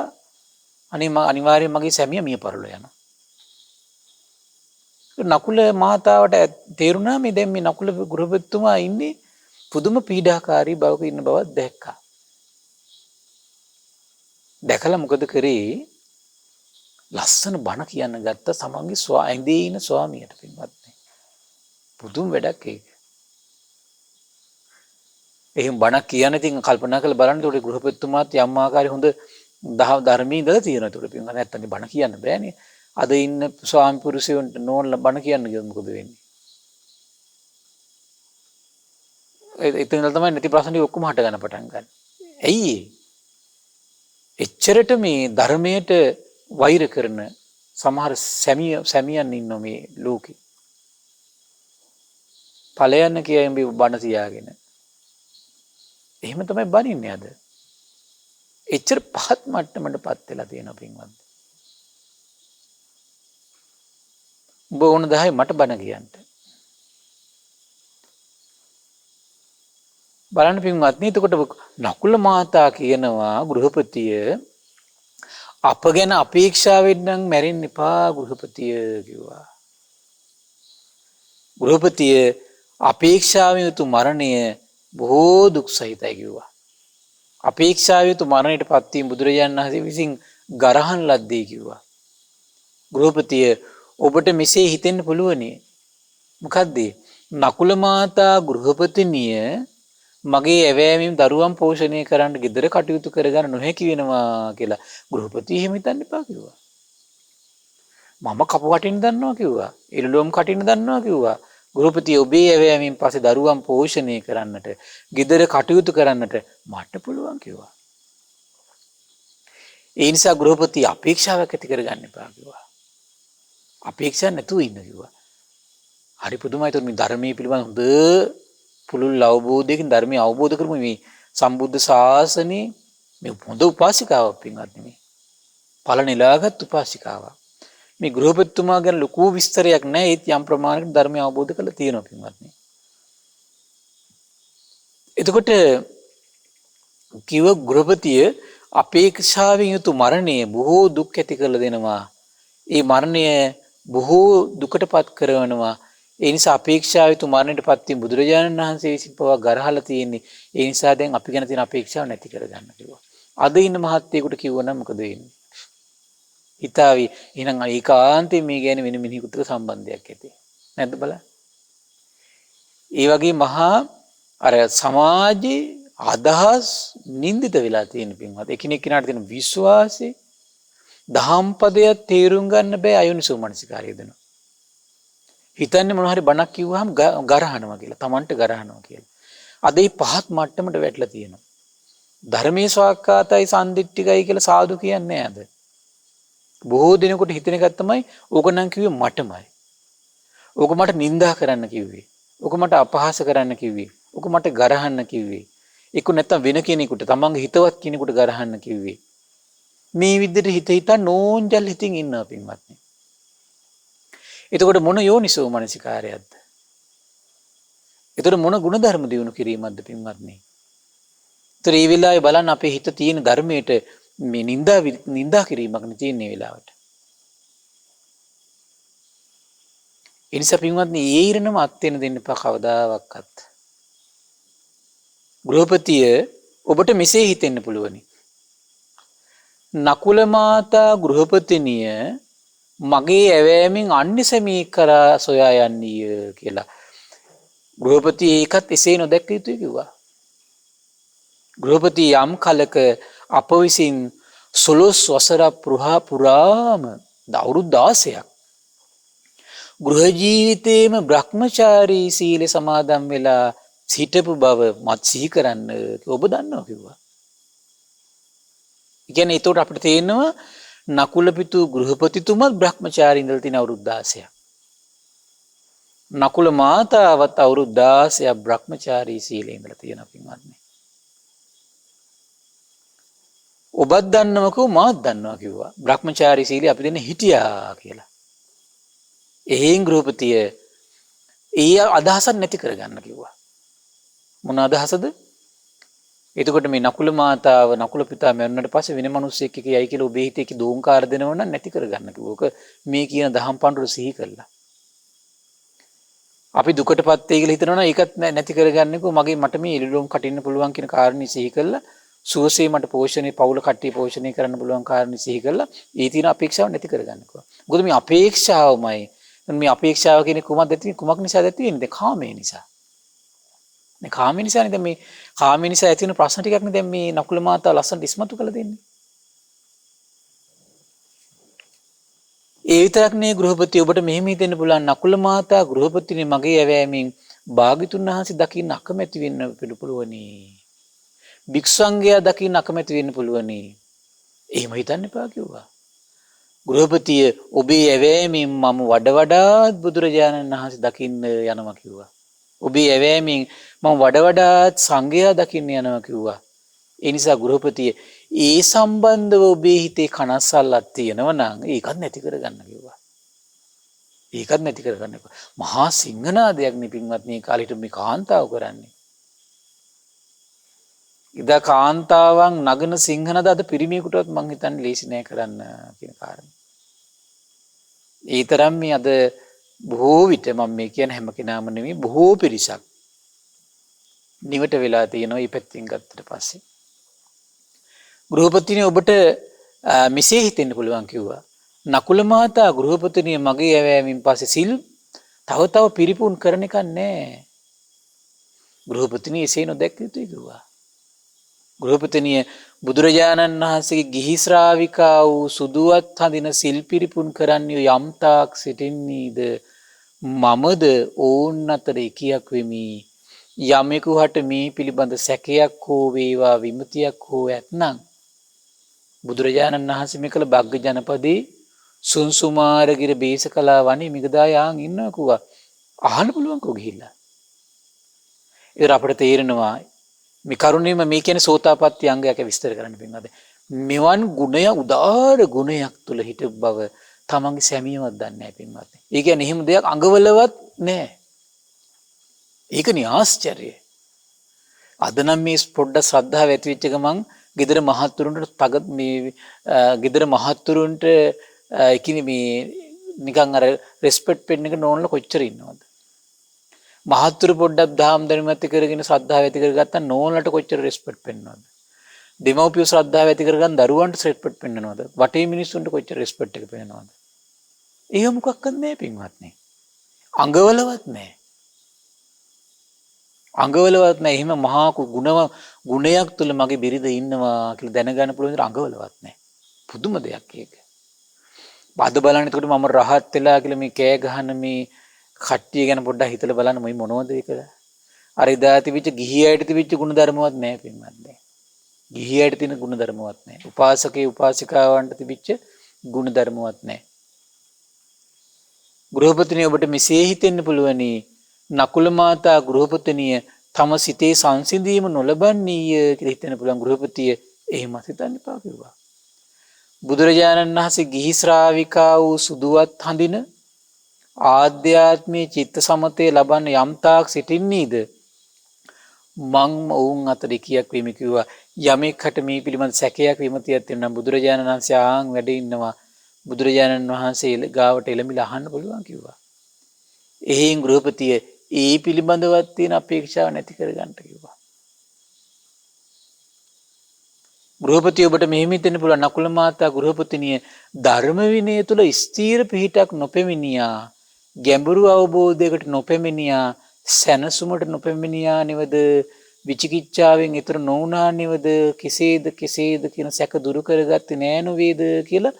අනිවාර්යයෙන් මගේ සැමියා මිය පරලෝ යනවා. නකුල මාතාවට තේරුණා මේ දැන් මේ නකුල ගෘහපතිතුමා ඉන්නේ පුදුම පීඩාකාරී බවක ඉන්න බවක් දැක්කා. දැකලා මොකද කරේ? ලස්සන බණ කියන්න ගත්ත සමන්ගේ ඇඳේ ඉන ස්වාමියට පින්වත්නි. පුදුම වැඩක් ඒක. එහෙනම් බණක් කියන ඉතින් කල්පනා කරලා බලන්න ඒකට ගෘහපතිතුමාත් යම් ආකාරي හොඳ ධර්මයේ ඉඳලා තියෙනවා ඒකට පින්වත් නැත්තම් බණ කියන්න බෑනේ. අද ඉන්න ස්වාමි පුරුෂයන්ට නෝන්ලා බණ කියන්න ගියොත් මොකද වෙන්නේ? එතන තමයි නැති ප්‍රශ්න ටික ඔක්කොම හට ගන්න පටන් ගන්න. ඇයි එච්චරට මේ ධර්මයට වෛර කරන සමහර සැමියන් ඉන්නවා මේ ලෝකේ. ඵලයන් කියයි මේ බණ තියාගෙන. එහෙම තමයි බනින්නේ අද. එච්චර පහත් මට්ටමකටපත් වෙලා තියෙනවා පින්වත්. උඹ ඕන 10 මට බණ කියන්න. බලන්න පින්වත්නි එතකොට නකුල මාතා කියනවා ගෘහපතිය අප ගැන අපේක්ෂාවෙන් නම් මැරෙන්න එපා ගෘහපතිය කිව්වා. ගෘහපතිය අපේක්ෂාවෙන් යුතු මරණය බොහෝ දුක් සහිතයි කිව්වා. අපේක්ෂාවෙන් යුතු මරණයට පත් වීම බුදුරජාණන් වහන්සේ විසින් ගරහන් ලද්දේ කිව්වා. ගෘහපතිය ඔබට මෙසේ හිතෙන්න පුළුවනි. මොකද්ද? නකුල මාතා ගෘහපතිනිය මගේ ඇවෑමීම් දරුවන් පෝෂණය කරන්න ගෙදර කටයුතු කරගන්න නොහැකි වෙනවා කියලා ගෘහපති එහෙම හිතන්න එපා කිව්වා. මම කපු කටින් දන්නවා කිව්වා. ඉරලොම් කටින් දන්නවා කිව්වා. ගෘහපති ඔබේ ඇවෑමීම් පස්සේ දරුවන් පෝෂණය කරන්නට, ගෙදර කටයුතු කරන්නට මට පුළුවන් කිව්වා. ඒ නිසා ගෘහපති අපේක්ෂාවක් ඇති කරගන්න එපා කිව්වා. අපේක්ෂා නැතුව ඉන්න කිව්වා. හරි පුදුමයි. ඒතර මේ ධර්මයේ පිළිබඳ හොඳ පුළුල් අවබෝධයකින් ධර්මය අවබෝධ කරමු. මේ සම්බුද්ධ ශාසනයේ මේ හොඳ උපාසිකාවක් පින්වත්නි. මේ ඵල නෙලාගත් උපාසිකාවක්. මේ ගෘහපතිතුමා ගැන ලොකු විස්තරයක් නැහැ. ඒත් යම් ප්‍රමාණයකට ධර්මය අවබෝධ කරලා තියෙනවා පින්වත්නි. එතකොට කිව්ව ගෘහපතිය අපේක්ෂාවෙන් යුතු මරණය බොහෝ දුක් ඇති කරලා දෙනවා. ඒ මරණය බොහෝ දුකටපත් කරනවා. ඒ නිසා අපේක්ෂාව යුතු මරණයටපත් වීම බුදුරජාණන් වහන්සේ විසින් පවා ගරහලා තියෙන්නේ. ඒ නිසා දැන් අපි ගැන තියෙන අපේක්ෂාව නැති කරගන්න කිව්වා. අද ඉන්න මහත්තයෙකුට කිව්වනම් මොකද වෙන්නේ? හිතාවි එහෙනම් ඒකාන්තයෙන් මේ ගැන වෙන මිනිහෙකුට සම්බන්ධයක් ඇති. නැද්ද බලන්න. ඒ වගේ මහා අර සමාජයේ අදහස් නින්දිත වෙලා තියෙන පින්වත්. එකිනෙක කෙනාට තියෙන විශ්වාසය දහම් පදයක් තේරුම් ගන්න බෑ අයෝනිසෝ මනසිකාරය දෙනවා. හිතන්නේ මොනවා හරි බණක් කිව්වහම ගරහනවා කියලා. Tamanට ගරහනවා කියලා. අද මේ පහත් මට්ටමට වැටලා තියෙනවා. ධර්මයේ ස්වාක්කාතයි සම්දිට්ඨිකයි කියලා සාදු කියන්නේ අද. බොහෝ දිනකට හිතන එකක් තමයි ඕක නම් කිව්වේ මටමයි. ඕක මට නිඳා කරන්න කිව්වේ. ඕක මට අපහාස කරන්න කිව්වේ. ඕක මට ගරහන්න කිව්වේ. ඒක නැත්තම් වෙන කෙනෙකුට තමන්ගේ හිතවත් කෙනෙකුට ගරහන්න කිව්වේ. මේ විදිහට හිතා නෝන්ජල් හිතින් ඉන්නවා පින්වත්නි. එතකොට මොන යෝනිසෝ මනසිකාරයක්ද? එතකොට මොන ගුණධර්ම දියුණු කිරීමක්ද පින්වත්නි? ඒතර මේ වෙලාවේ බලන්න අපේ හිත තියෙන ධර්මයට මේ නින්දා කිරීමක් නේ තියෙන වෙලාවට. ඒ නිසා පින්වත්නි ඒ ඉරණම අත් වෙන දෙන්න එපා කවදාවත්. ගෘහපතිය ඔබට මෙසේ හිතෙන්න පුළුවනි. නකුල මාතා ගෘහපතිනිය මගේ ඇවෑමෙන් අන්‍යසමී කරා සොයා යන්නීය කියලා. ගෘහපති ඒකත් එසේ නොදැක්ක යුතුයි කිව්වා. ගෘහපති යම් කලක අප විසින් 16 වසර පුරාම අවුරුදු 16ක් ගෘහ ජීවිතේම බ්‍රහ්මචාරී සීල සමාදන් වෙලා සිටපු බව මත් සිහි කරන්න ඔබ දන්නවා කිව්වා. ඒ කියන්නේ ඒතකොට අපිට තේරෙනවා නකුල පිතු ගෘහපතිතුමත් බ්‍රහ්මචාරී ඉඳලා තියෙන අවුරුදු 16ක්. නකුල මාතාවත් අවුරුදු 16ක් බ්‍රහ්මචාරී සීලේ ඉඳලා තියෙනවා පින්වත්නි. ඔබත් දන්නවකෝ මාත් දන්නවා කිව්වා. බ්‍රහ්මචාරී සීලේ අපි දෙන්න හිටියා කියලා. එහෙන් ගෘහපතිය ඒ අදහසක් නැති කරගන්න කිව්වා. මොන අදහසද? එතකොට මේ නකුල මාතාව නකුල පිතා මැරුණාට පස්සේ වෙන මිනිස්සෙක් කියයි කියලා ඔබේ හිතේ කි දෝංකාර දෙනව නම් නැති කරගන්න කිව්වා. ඔක මේ කියන දහම් පඬුර සිහි කළා. අපි දුකටපත් වෙයි කියලා හිතනවා නම් ඒකත් නැති කරගන්නකෝ මගේ මට මේ එළිලොම් කටින්න පුළුවන් කියන කාරණේ සිහි කළා. සුවසේ මට පෝෂණය පවුල කට්ටිය පෝෂණය කරන්න පුළුවන් කාරණේ සිහි කළා. ඒ තියෙන අපේක්ෂාව නැති කරගන්නකෝ. මොකද මේ අපේක්ෂාවමයි මේ අපේක්ෂාව කියන්නේ කුමක් නිසාද ඇති වෙන්නේ? කාමයේ නිසා. මේ කාමයේ නිසානේ දැන් මේ කාමයේ නිසා ඇති වෙන ප්‍රශ්න ටිකක් නේ දැන් මේ නකුල මාතාව ලස්සනට ඉස්මතු කළ දෙන්නේ. ඒ විතරක් නේ ගෘහපති ඔබට මෙහෙම හිතෙන්න පුළුවන් නකුල මාතා ගෘහපතිනේ මගේ ඇවෑමෙන් භාග්‍යතුන් වහන්සේ දකින්න අකමැති වෙන්න පුළුවනි. භික්ෂුංගයා දකින්න අකමැති වෙන්න පුළුවනි. එහෙම හිතන්න එපා කිව්වා. ගෘහපතිය ඔබේ ඇවෑමෙන් මම වඩාත් බුදුරජාණන් වහන්සේ දකින්න යනවා කිව්වා. ඔබේ ඇවෑමෙන් මම වඩාත් සංඝයා දකින්න යනවා කිව්වා. ඒ නිසා ගෘහපතිය ඒ සම්බන්ධව ඔබේ හිතේ කනස්සල්ලක් තියෙනවා නම් ඒකත් නැති කරගන්න කිව්වා. ඒකත් නැති කරගන්න එපා. මහා සිංහනාදයක් නේ පින්වත්නි කාලෙට මේ කාන්තාව කරන්නේ. ඉදා කාන්තාවන් නගන සිංහනද අද පිරිමියෙකුටවත් මං හිතන්නේ ලේසි නෑ කරන්න කියන කාරණේ. ඒ තරම් මේ අද බොහෝ විට මම මේ කියන හැම කෙනාම නෙමෙයි බොහෝ පිරිසක් නිවට වෙලා තියෙනවා මේ පැත්තෙන් ගත්තට පස්සේ. ගෘහපතිනේ ඔබට මෙසේ හිතෙන්න පුළුවන් කිව්වා. නකුල මාතා ගෘහපතිනිය මගේ ඇවෑමෙන් පස්සේ සිල් තව තව පිරිපුන් කරන එක නෑ. ගෘහපතිනිය එසේ නොදැක්ක යුතුයි කිව්වා. ගෘහපතිනිය බුදුරජාණන් වහන්සේගේ ගිහි ශ්‍රාවිකා වූ සුදුවත් හඳින සිල් පිරිපුන් කරන්නේ යම්තාක් සිටින්නීද මමද ඔවුන් අතර එකියක් වෙමි. යමෙකු හට මේ පිළිබඳ සැකයක් හෝ වේවා විමතියක් හෝ ඇත්නම් බුදුරජාණන් වහන්සේ මේ කළ බග්ග ජනපදයේ සුන්සුමාරගිර බේසකලා වනේ මිගදායාන් ඉන්නවා කිව්වා. අහන්න පුළුවන්කෝ ගිහිල්ලා. ඒක අපිට තේරෙනවා මේ කරුණේම මේ කියන්නේ සෝතාපට්ටි අංගයක විස්තර කරන්න පින්නද. මෙවන් ගුණය උදාාර ගුණයක් තුල හිටපු බව තමන්ගේ සැමියවත් දන්නේ නැහැ පින්වත්. ඒ කියන්නේ එහෙම දෙයක් අඟවලවත් නැහැ. ඒකනේ ආශ්චර්යය. අද නම් මේ පොඩ්ඩක් ශ්‍රද්ධාව ඇති වෙච්ච ගමන් ගෙදර මහත්තුරුන්ට තග මේ ගෙදර මහත්තුරුන්ට එකිනෙ මේ නිකන් අර රෙස්පෙක්ට් පෙන්න එක නෝනලා කොච්චර ඉන්නවද? මහත්තුරු පොඩ්ඩක් දහම් දැනුම ඇති කරගෙන ශ්‍රද්ධාව ඇති කරගත්තා නෝනලට කොච්චර රෙස්පෙක්ට් පෙන්නවද? දෙමව්පියෝ ශ්‍රද්ධාව ඇති කරගන්න දරුවන්ට රෙස්පෙක්ට් පෙන්නනවද? වටේ මිනිස්සුන්ට කොච්චර රෙස්පෙක්ට් එක පෙන්නනවද? ඒක මොකක්වත් නෑ පින්වත්නි. අඟවලවත් නෑ. අඟවලවත් නෑ. එහෙම මහා ගුණයක් තුල මගේ බිරිඳ ඉන්නවා කියලා දැනගන්න පුළුවන් විදිහට අඟවලවත් නෑ. පුදුම දෙයක් ඒක. බාද බලන්න එතකොට මම රහත් වෙලා කියලා මේ කෑ ගහන මේ කට්ටිය ගැන පොඩ්ඩක් හිතලා බලන්න මොයි මොනවද ඒක? අර එදා තිබිච්ච ගිහියයට තිබිච්ච ගුණ ධර්මවත් නෑ පින්වත්නි. ගිහියයට තියෙන ගුණ ධර්මවත් නෑ. උපාසකේ උපාසිකාවන්ට තිබිච්ච ගුණ ධර්මවත් නෑ. ගෘහපතිනිය ඔබට මෙසේ හිතෙන්න පුළුවනි නකුල මාතා ගෘහපතිනිය තම සිතේ සංසිඳීම නොලබන්නීය කියලා හිතෙන්න පුළුවන් ගෘහපතිය එහෙම හිතන්න එපා කිව්වා. බුදුරජාණන් වහන්සේ ගිහි ශ්‍රාවිකා වූ සුදුවත් හඳින ආධ්‍යාත්මී චිත්ත සමතේ ලබන්න යම්තාක් සිටින්නීද මං ඔවුන් අතර එකියක් වෙමි කිව්වා. යමෙක්ට මේ පිළිබඳ සැකයක් විමතියක් තියෙනවා නම් බුදුරජාණන් වහන්සේ ආන් වැඩ ඉන්නවා. බුදුරජාණන් වහන්සේ ගාවට එළඹිලා අහන්න පුළුවන් කිව්වා. එහෙන් ගෘහපතිය ඒ පිළිබඳවත් තියෙන අපේක්ෂාව නැති කරගන්න කිව්වා. ගෘහපතිය ඔබට මෙහෙම හිතෙන්න පුළුවන් නකුල මාතා ගෘහපතිනිය ධර්ම විනය තුල ස්ථීර පිහිටක් නොපෙමිනියා ගැඹුරු අවබෝධයකට නොපෙමිනියා සැනසුමට නොපෙමිනියා නෙවද විචිකිච්ඡාවෙන් ඊතර නොවුනා නෙවද කෙසේද කියන සැක දුරු කරගත්තේ නෑ නවේද කියලා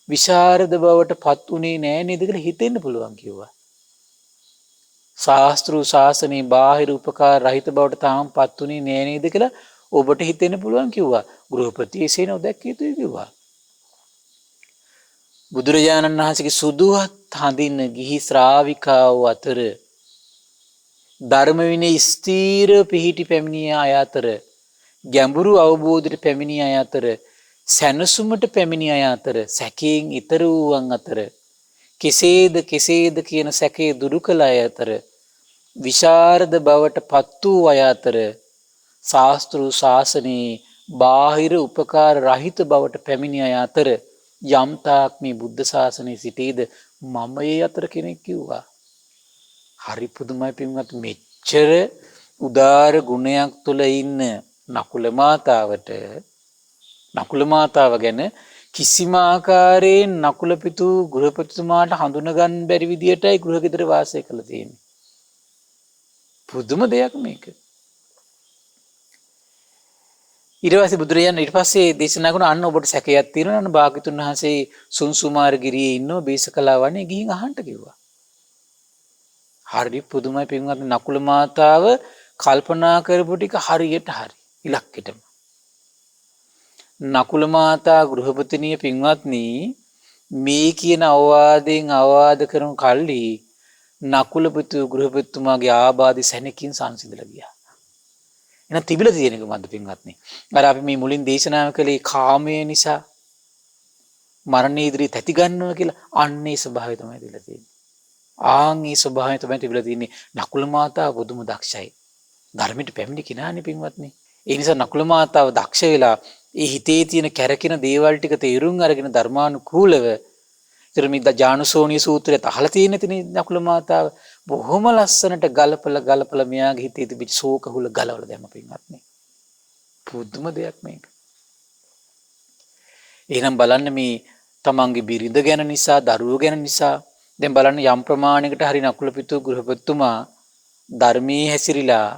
විශාරද බවට පත් උනේ නෑ නේද කියලා හිතෙන්න පුළුවන් කිව්වා. ශාස්ත්‍රු ශාසනයේ බාහිර උපකාර රහිත බවට තාම පත් උනේ නෑ නේද කියලා ඔබට හිතෙන්න පුළුවන් කිව්වා. ගෘහපති එසේ නොදැක්ක යුතුයි කිව්වා. බුදුරජාණන් වහන්සේගේ සුදුවත් හඳින ගිහි ශ්‍රාවිකාව අතර ධර්ම විනය ස්ථීර පිහිටි පැමිණිය අය අතර ගැඹුරු අවබෝධයට පැමිණිය අය අතර සැනසුමට පැමිණිය අය අතර සැකයෙන් ඊතර වූවන් අතර කෙසේද කියන සැකේ දුරු කළ අය අතර විශාරද බවට පත් වූ අය අතර ශාස්ත්‍රු ශාසනයේ බාහිර උපකාර රහිත බවට පැමිණිය අය අතර යම්තාක් මේ බුද්ධ ශාසනයේ සිටීද මම ඒ අතර කෙනෙක් කිව්වා. හරි පුදුමයි පින්වත් මෙච්චර උදාර ගුණයක් තුල ඉන්න නකුල මාතාව ගැන කිසිම ආකාරයෙන් නකුල පිතු ගෘහපතිතුමාට හඳුන ගන්න බැරි විදියටයි ගෘහගෙදර වාසය කළ තියෙන්නේ. පුදුම දෙයක් මේක. ඊට පස්සේ දේශනා කරන අන්න ඔබට සැකයක් තියෙනවා නම් භාග්‍යතුන් වහන්සේ සුන්සුමාරගිරියේ ඉන්නව බේසකලා වනේ ගිහින් අහන්න කිව්වා. හරි පුදුමයි පින්වත් නකුල මාතාව කල්පනා කරපු ටික හරියට හරි ඉලක්කෙටම. නකුල මාතා ගෘහපතිනිය පින්වත්නි මේ කියන අවවාද කරන කල්ලි නකුල පුතු ගෘහපතිතුමාගේ ආබාධි සැනකින් සංසිඳලා ගියා. එහෙනම් තිබිලා තියෙන එක මන්ද පින්වත්නි. අර අපි මේ මුලින් දේශනා කළේ කාමය නිසා මරණ ඉදිරිය තැති ගන්නවා කියලා අන්නේ ස්වභාවය තමයි තිබිලා තියෙන්නේ. ආන්ගේ ස්වභාවය තමයි තිබිලා තියෙන්නේ. නකුල මාතාව පුදුම දක්ෂයි. ධර්මයට පැමිණි කෙනානේ පින්වත්නි. ඒ නිසා නකුල මාතාව දක්ෂ වෙලා ඒ හිතේ තියෙන කැරකෙන දේවල් ටික තේරුම් අරගෙන ධර්මානුකූලව ත්‍රිමිද්ද ජානුසෝනිය සූත්‍රයත් අහලා තියෙන ඉතින් නකුල මාතාව බොහොම ලස්සනට ගලපලා මෙයාගේ හිතේ තිබිච්ච ශෝක හුල ගලවලා දැම්ම පින්වත්නි. පුදුම දෙයක් මේක. එහෙනම් බලන්න මේ තමන්ගේ බිරිඳ ගැන නිසා, දරුවෝ ගැන නිසා දැන් බලන්න යම් ප්‍රමාණයකට හරි නකුල පිටු ගෘහපතිතුමා ධර්මයේ හැසිරීලා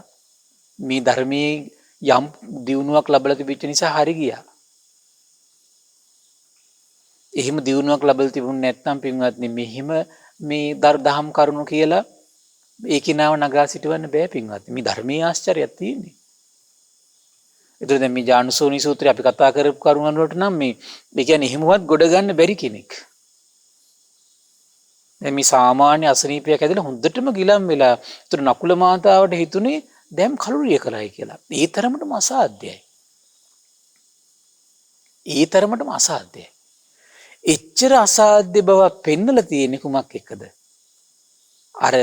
මේ ධර්මයේ යම් දියුණුවක් ලැබලා තිබෙච්ච නිසා හරි ගියා. එහෙම දියුණුවක් ලැබලා තිබුණ නැත්නම් පින්වත්නි මෙහිම මේ දහම් කරුණු කියලා ඒකේ නාව නගා සිටවන්න බෑ පින්වත්නි. මේ ධර්මයේ ආශ්චර්යයක් තියෙන්නේ. ඒතර දැන් මේ ජානුසෝනි සූත්‍රය අපි කතා කරපු කරුණ වලට නම් මේ කියන්නේ එහෙමවත් ගොඩ ගන්න බැරි කෙනෙක්. දැන් මේ සාමාන්‍ය අසනීපයක් ඇදලා හොඳටම ගිලම් වෙලා ඒතර නකුල මාතාවට හිතුනේ දැන් කලුරිය කළයි කියලා. ඒ තරමටම අසාධ්‍යයි. ඒ තරමටම අසාධ්‍යයි. එච්චර අසාධ්‍ය බව පෙන්නලා තියෙන්නේ කුමක් එක්කද? අර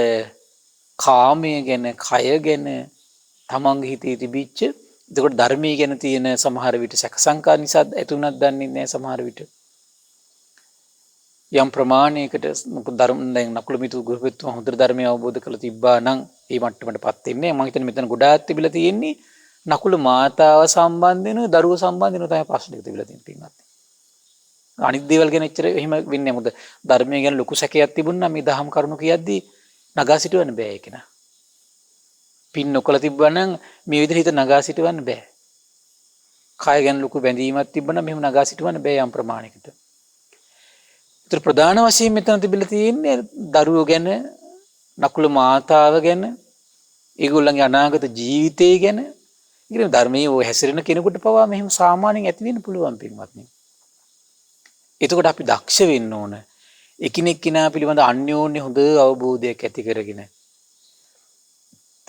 කාමය ගැන, කය ගැන තමන්ගේ හිතේ තිබිච්ච එතකොට ධර්මයේ ගැන තියෙන සමහර විට සැක සංකා නිසා ඇතුණක් දන්නේ නැහැ සමහර විට. යම් ප්‍රමාණයකට ධර්ම දැන් නකුල මිතු ගෘහපතිතුමා හොඳට ධර්මය අවබෝධ කරලා තිබ්බා නම් ඒ මට්ටමටපත් වෙන්නේ මම හිතන්නේ මෙතන ගොඩාක් තිබිලා තියෙන්නේ නකුල මාතාව සම්බන්ධ වෙන දරුවෝ සම්බන්ධ වෙන තමයි ප්‍රශ්නෙක තිබිලා තියෙන්නේ පින්වත්. අනිත් දේවල් ගැන එච්චර එහෙම වෙන්නේ නැහැ. මොකද ධර්මයේ ගැන ලොකු සැකයක් තිබුණා මේ දහම් කරුණු කියද්දී නගා සිටවන්න බෑ ඒක නා. පින් නොකල තිබ්බනම් මේ විදිහට හිත නගා සිටවන්න බෑ. කය ගැන ලොකු බැඳීමක් තිබ්බනම් මෙහෙම නගා සිටවන්න බෑ යම් ප්‍රමාණයකට. ඒතර ප්‍රධාන වශයෙන් මෙතන තිබිලා තියෙන්නේ දරුවෝ ගැන, නකුල මාතාව ගැන, ඒගොල්ලන්ගේ අනාගත ජීවිතය ගැන. ඉතින් ධර්මයේ ඔය හැසිරෙන කෙනෙකුට පවා මෙහෙම සාමාන්‍යයෙන් ඇති වෙන්න පුළුවන් පින්වත්නි. එතකොට අපි දක්ෂ වෙන්න ඕන. එකිනෙක කෙනා පිළිබඳ අන්‍යෝන්‍ය හොඳ අවබෝධයක් ඇති කරගෙන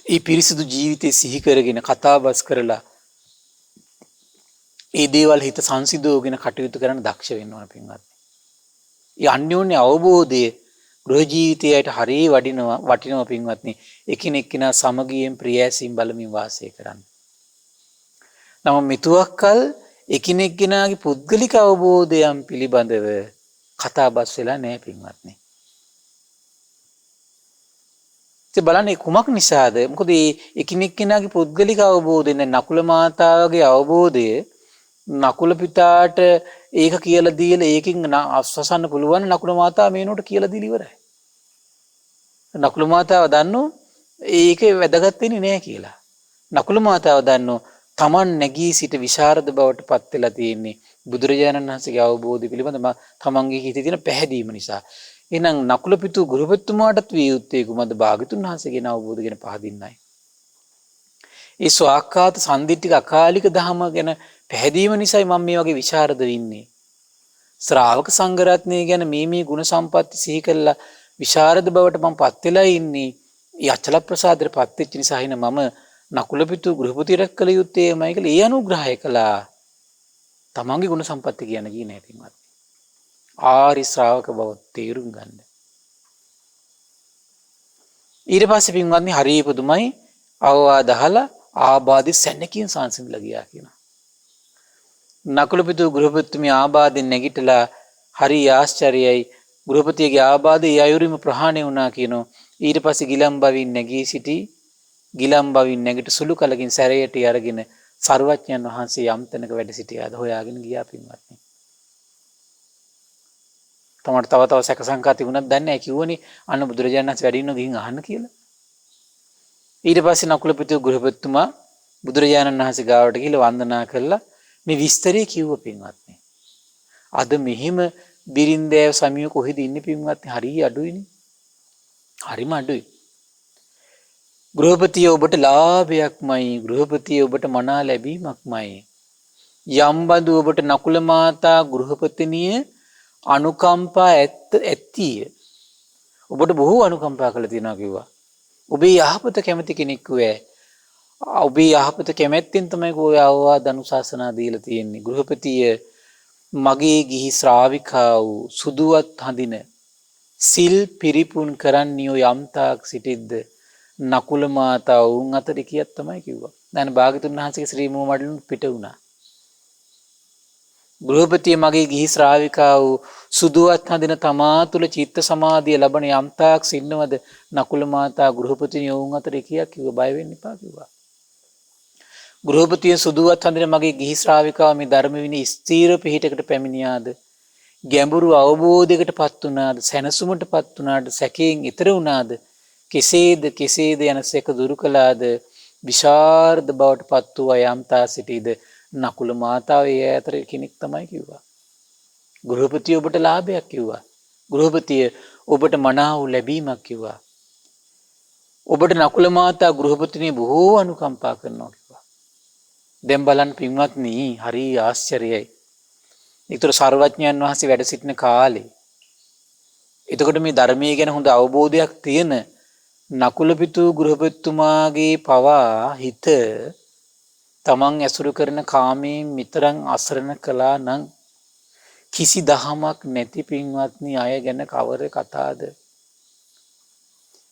ඒ පිරිසිදු ජීවිතේ සිහි කරගෙන කතාබස් කරලා ඒ දේවල් හිත සංසිඳවගෙන කටයුතු කරන්න දක්ෂ වෙන්න ඕන පින්වත්නි. ඒ අන්‍යෝන්‍ය අවබෝධය ගෘහ ජීවිතයට හරිය වටිනවා පින්වත්නි. එකිනෙක කෙනා සමගියෙන් ප්‍රියෑසින් බලමින් වාසය කරන්න. නම මිතුවක්කල් එකිනෙක කෙනාගේ පුද්ගලික අවබෝධයන් පිළිබඳව කතාබස් වෙලා නැහැ පින්වත්නි. ඉතින් බලන්න කුමක් නිසාද? මොකද මේ එකිනෙක කෙනාගේ පුද්ගලික අවබෝධය නකුල මාතාවගේ අවබෝධය නකුල පිතාට ඒක කියලා දීලා ඒකින් අස්වසන්න පුළුවන් නකුල මාතාව මේනොට කියලා දීලා ඉවරයි. නකුල මාතාව දන්නෝ ඒක වැදගත් වෙන්නේ නැහැ කියලා. නකුල මාතාව දන්නෝ තමන් නැගී සිට විශාරද බවට පත් වෙලා තියෙන්නේ බුදුරජාණන් වහන්සේගේ අවබෝධය පිළිබඳ තමන්ගේ හිතේ තියෙන පැහැදීම නිසා. එහෙනම් නකුල පිතු ගෘහපතිතුමාටත් විය යුත්තේ කුමද? භාග්‍යතුන් වහන්සේගේ අවබෝධ ගැන පහදින්නයි. ඒ ස්වාක්කාත සම්දිට්ඨික අකාලික ධහම ගැන පැහැදීම නිසායි මම මේ වගේ විශාරද වෙන්නේ. ශ්‍රාවක සංඝ රත්නය ගැන මේ ගුණ සම්පatti සිහි කළා විශාරද බවට මම පත් වෙලා ඉන්නේ. ඒ අචල ප්‍රසාදයට පත් වෙච්ච නිසා හින මම නකුල පිතු ගෘහපතියට කළ යුත්තේමයි කියලා ඒ අනුග්‍රහය කළා. තමන්ගේ ගුණ සම්පatti කියන කී නැහැ පින්වත්. ආරි ශ්‍රාවක බව තේරුම් ගන්න. ඊට පස්සේ පින්වත්නි හරිය පුදුමයි අවවාද අහලා ආබාධි සැනකින් සංසිඳලා ගියා කියනවා. නකුල පිතු ගෘහපතිතුමිය ආබාධෙන් නැගිටලා හරි ආශ්චර්යයි. ගෘහපතියගේ ආබාධය ඒ අයුරින්ම ප්‍රහාණය වුණා කියනවා. ඊට පස්සේ ගිලම් බවින් නැගී සිටි ගිලම් බවින් නැගිට සුළු කලකින් සැරයට අරගෙන සර්වඥයන් වහන්සේ යම් තැනක වැඩ සිටියාද හොයාගෙන ගියා පින්වත්නි. තමට තව සැක සංකා තිබුණත් දන්නේ නැහැ කිව්වනේ අන්න බුදුරජාණන් වහන්සේ වැඩ ඉන්නව ගිහින් අහන්න කියලා. ඊට පස්සේ නකුල පිතු ගෘහපතිතුමා බුදුරජාණන් වහන්සේ ගාවට ගිහිල්ලා වන්දනා කළා මේ විස්තරය කිව්ව පින්වත්නි. අද මෙහිම බිරින්දෑව සමිය කොහෙද ඉන්නේ පින්වත්නි? හරිය අඩුයිනේ. හරිම අඩුයි. ගෘහපතිය ඔබට ලාභයක්මයි. ගෘහපතිය ඔබට මනා ලැබීමක්මයි. යම්බඳු ඔබට නකුල මාතා ගෘහපතිනිය අනුකම්පා ඇත්තිය. ඔබට බොහෝ අනුකම්පා කළ තියෙනවා කිව්වා. ඔබේ යහපත කැමති කෙනෙක් වූ ඔබේ යහපත කැමැත්තෙන් තමයි ඔය අවවාද අනුශාසනා දීලා තියෙන්නේ. ගෘහපතිය මගේ ගිහි ශ්‍රාවිකාව සුදුවත් හඳින සිල් පිරිපුන් කරන්නියෝ යම්තාක් සිටිද්ද නකුල මාතා වුන් අතර කියක් තමයි කිව්වා. දැන් භාග්‍යතුන් වහන්සේගේ ශ්‍රී මුව මඩලුන් පිට වුණා. ගෘහපතිය මගේ ගිහි ශ්‍රාවිකාව සුදුවත් හඳින තමා තුළ චිත්ත සමාධිය ලබන යම්තාක් සින්නවද නකුල මාතා ගෘහපතිනිය වුන් අතර කියක් කිව්වා. බය වෙන්න එපා කිව්වා. ගෘහපතිය සුදුවත් හඳින මගේ ගිහි ශ්‍රාවිකාව මේ ධර්ම විනය ස්ථීර පිහිටකට පැමිණියාද ගැඹුරු අවබෝධයකටපත් වුණාද, සැනසුමටපත් වුණාද, සැකයෙන් ඈතර වුණාද, කෙසේද යනසේක දුරු කළාද, විශාරද බවටපත් වූ යම්තා සිටීද, නකුල මාතාව ඒ අතර කෙනෙක් තමයි කිව්වා. ගෘහපතිය ඔබට ලාභයක් කිව්වා. ගෘහපතිය ඔබට මනාව ලැබීමක් කිව්වා. ඔබට නකුල මාතා ගෘහපතිනිය බොහෝ අනුකම්පා කරනවා කිව්වා. දැන් බලන්න පින්වත්නි, හරි ආශ්චර්යයි. ඒතර සර්වඥයන් වහන්සේ වැඩ සිටින කාලේ, එතකොට මේ ධර්මයේ ගැන හොඳ අවබෝධයක් තියෙන නකුල පිතු ගෘහපතිතුමාගේ පවා හිත තමන් ඇසුරු කරන කාමයෙන් මිතරම් අසරණ කළා නම් කිසි දහමක් නැති පින්වත්නි අය ගැන කවර කතාද?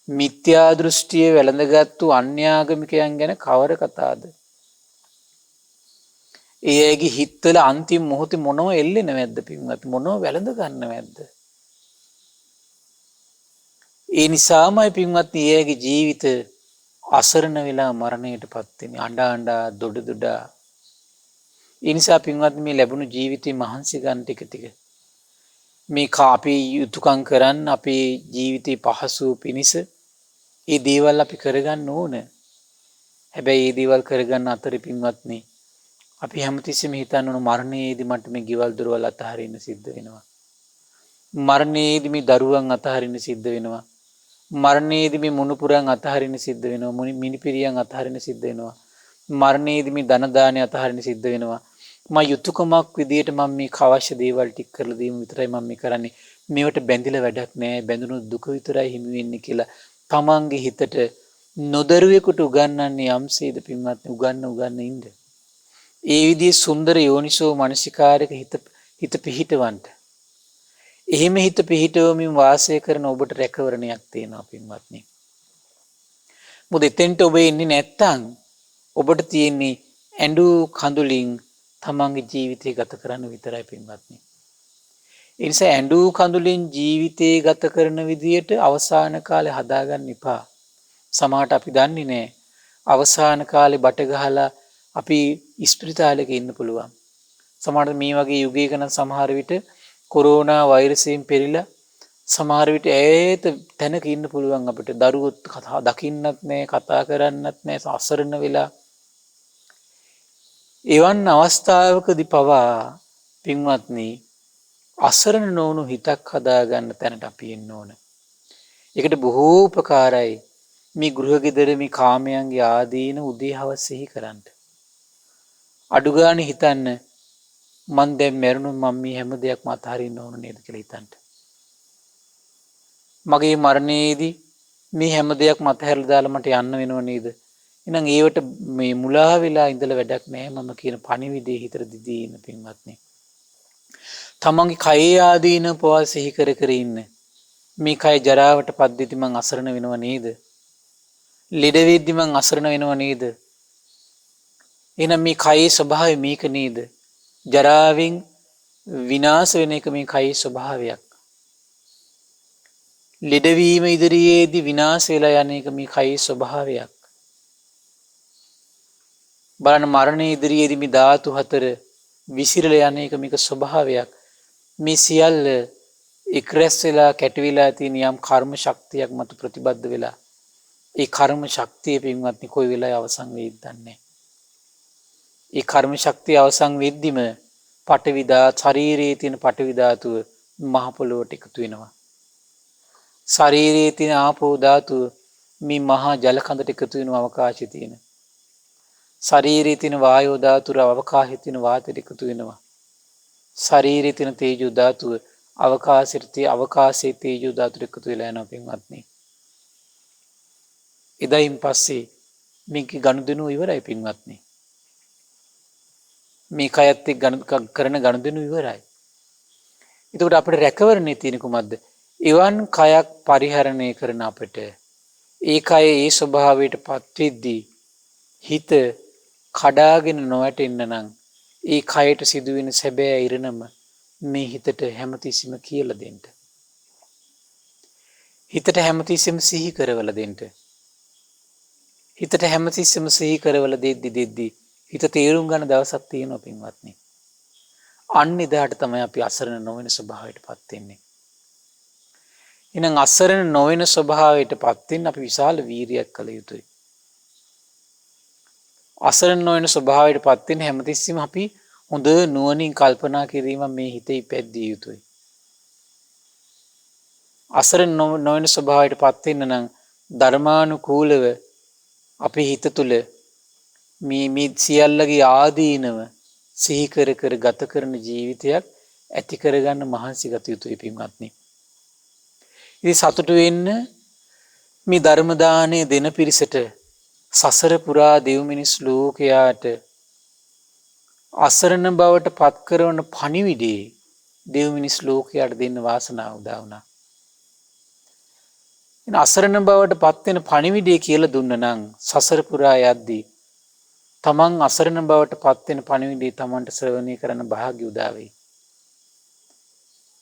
මිත්‍යා දෘෂ්ටිය වැළඳගත්තු අන්‍යාගමිකයන් ගැන කවර කතාද? ඒ අයගේ හිතවල අන්තිම මොහොතේ මොනව එල්ලෙන්නේ නැද්ද පින්වත්නි? මොනව වැළඳ ගන්න නැද්ද? ඒ නිසාමයි පින්වත්නි ඒ අයගේ ජීවිත අසරණ වෙලා මරණයටපත් වෙන්නේ. අඬා දොඩ. ඒ නිසා පින්වත්නි මේ ලැබුණු ජීවිතේ මහන්සි ගන්න ටික මේ අපේ යුතුයකම් කරන්න, අපේ ජීවිතේ පහසු පිණිස මේ දේවල් අපි කරගන්න ඕන. හැබැයි මේ දේවල් කරගන්න අතරේ පින්වත්නි අපි හැමතිස්සෙම හිතන්න ඕන මරණයේදී මට මේ ගෙවල් දොරවල් අතහරින්න සිද්ධ වෙනවා. මරණයේදී මේ දරුවන් අතහරින්න සිද්ධ වෙනවා. මරණයේදී මේ මුණුපුරන් අතහරින්න සිද්ධ වෙනවා. මිනිපිරියන් අතහරින්න සිද්ධ වෙනවා. මරණයේදී මේ ධන දාණය අතහරින්න සිද්ධ වෙනවා. මම යුතුයකමක් විදියට මම මේ අවශ්‍ය දේවල් ටික කරලා දීම විතරයි මම මේ කරන්නේ. මේවට බැඳිලා වැඩක් නැහැ. බැඳුණු දුක විතරයි හිමි වෙන්නේ කියලා තමන්ගේ හිතට නොදරුවෙකුට උගන්වන්නේ යම්සේද පින්වත්නි, උගන්න ඉන්න. ඒ විදිහේ සුන්දර යෝනිසෝ මනසිකාරයක හිත පිහිටවන්න. එහෙම හිත පිහිටවමින් වාසය කරන ඔබට රැකවරණයක් තියෙනවා පින්වත්නි. මොකද එතෙන්ට ඔබ එන්නේ නැත්තම් ඔබට තියෙන්නේ ඇඬු කඳුලින් තමන්ගේ ජීවිතය ගත කරන්න විතරයි පින්වත්නි. ඒ නිසා ඇඬු කඳුලින් ජීවිතය ගත කරන විදියට අවසාන කාලේ හදාගන්න එපා. සමහරට අපි දන්නේ නැහැ. අවසාන කාලේ බට ගහලා අපි ස්පිරිතාලයක ඉන්න පුළුවන්. සමහරට මේ වගේ යුගයක නම් සමහර විට කොරෝනා වෛරසයෙන් පෙරිලා සමහර විට ඈත තැනක ඉන්න පුළුවන් අපිට. දරුවොත් කතා දකින්නත් නැහැ, කතා කරන්නත් නැහැ, අසරණ වෙලා. එවන් අවස්ථාවකදී පවා පින්වත්නි අසරණ නොවුණු හිතක් හදාගන්න තැනට අපි එන්න ඕන. ඒකට බොහෝ උපකාරයි මේ ගෘහගෙදර මේ කාමයන්ගේ ආදීන උදේ හවස සිහි කරන්න. අඩු ගානේ හිතන්න මං දැන් මැරුණොත් මම මේ හැම දෙයක්ම අතහරින්න ඕන නේද කියලා හිතන්න. මගේ මරණයේදී මේ හැම දෙයක්ම අතහැරලා දාලා මට යන්න වෙනව නේද? එහෙනම් ඒවට මේ මුලා වෙලා ඉඳලා වැඩක් නැහැ මම කියන පණිවිඩය හිතට දිදී ඉන්න පින්වත්නි. තමන්ගේ කයේ ආදීන පවා සිහි කර ඉන්න. මේ කය ජරාවට පද්දෙති මං අසරණ වෙනව නේද? ලෙඩ වෙද්දි මං අසරණ වෙනව නේද? එහෙනම් මේ කයේ ස්වභාවය මේක නේද? ජරාවෙන් විනාශ වෙන එක මේ කයේ ස්වභාවයක්. ලෙඩවීම ඉදිරියේදී විනාශ වෙලා යන එක මේ කයේ ස්වභාවයක්. බලන්න මරණය ඉදිරියේදී මේ ධාතු හතර විසිරලා යන එක මේක ස්වභාවයක්. මේ සියල්ල එක්රැස් වෙලා කැටවිලා තියෙන යම් කර්ම ශක්තියක් මත ප්‍රතිබද්ධ වෙලා ඒ කර්ම ශක්තිය පින්වත්නි කොයි වෙලාවෙ අවසන් වෙයිද දන්නේ නැහැ. ඒ කර්ම ශක්තිය අවසන් වෙද්දිම පඨවි ධාතු ශරීරයේ තියෙන පඨවි ධාතුව මහ පොළොවට එකතු වෙනවා. ශරීරයේ තියෙන ආපෝ ධාතුව මේ මහා ජල කඳට එකතු වෙනවා අවකාශයේ තියෙන. ශරීරයේ තියෙන වායෝ ධාතුව අවකාශයේ තියෙන වාතයට එකතු වෙනවා. ශරීරයේ තියෙන තේජෝ ධාතුව අවකාශයේ තේජෝ ධාතුවට එකතු වෙලා යනවා පින්වත්නි. එදායින් පස්සේ මේක ගනුදෙනු ඉවරයි පින්වත්නි. මේ කයත් එක්ක කරන ගනුදෙනු ඉවරයි. එතකොට අපිට රැකවරණේ තියෙන කුමක්ද? එවන් කයක් පරිහරණය කරන අපිට ඒ කය ඒ ස්වභාවයට පත් වෙද්දී හිත කඩාගෙන නොවැටෙන්න නම් ඒ කයට සිදුවෙන සැබෑ ඉරණම මේ හිතට හැමතිස්සෙම කියලා දෙන්න. හිතට හැමතිස්සෙම සිහි කරවල දෙන්න. හිතට හැමතිස්සෙම සිහි කරවල දෙද්දි හිත තේරුම් ගන්න දවසක් තියෙනවා පින්වත්නි. අන්න එදාට තමයි අපි අසරණ නොවන ස්වභාවයටපත් වෙන්නේ. එහෙනම් අසරණ නොවන ස්වභාවයටපත් වෙන්න අපි විශාල වීරියක් කළ යුතුයි. අසරණ නොවන ස්වභාවයටපත් වෙන්න හැමතිස්සෙම අපි හොඳ නුවණින් කල්පනා කිරීම මේ හිතේ ඉපැද්දිය යුතුයි. අසරණ නොවන ස්වභාවයටපත් වෙන්න නම් ධර්මානුකූලව අපේ හිත තුළ මේ සියල්ලගේ ආදීනව සිහි කර කර ගත කරන ජීවිතයක් ඇති කරගන්න මහන්සි ගත යුතුයි පින්වත්නි. ඉතින් සතුටු වෙන්න මේ ධර්ම දාණය දෙන පිරිසට සසර පුරා දෙව් මිනිස් ලෝකයාට අසරණ බවට පත් කරන පණිවිඩේ දෙව් මිනිස් ලෝකයාට දෙන්න වාසනාව උදා වුණා. ඉතින් අසරණ බවට පත් වෙන පණිවිඩය කියලා දුන්න නම් සසර පුරා යද්දී තමන් අසරණ බවට පත් වෙන පණිවිඩය තමන්ට ශ්‍රවණය කරන්න භාග්‍ය උදා වෙයි.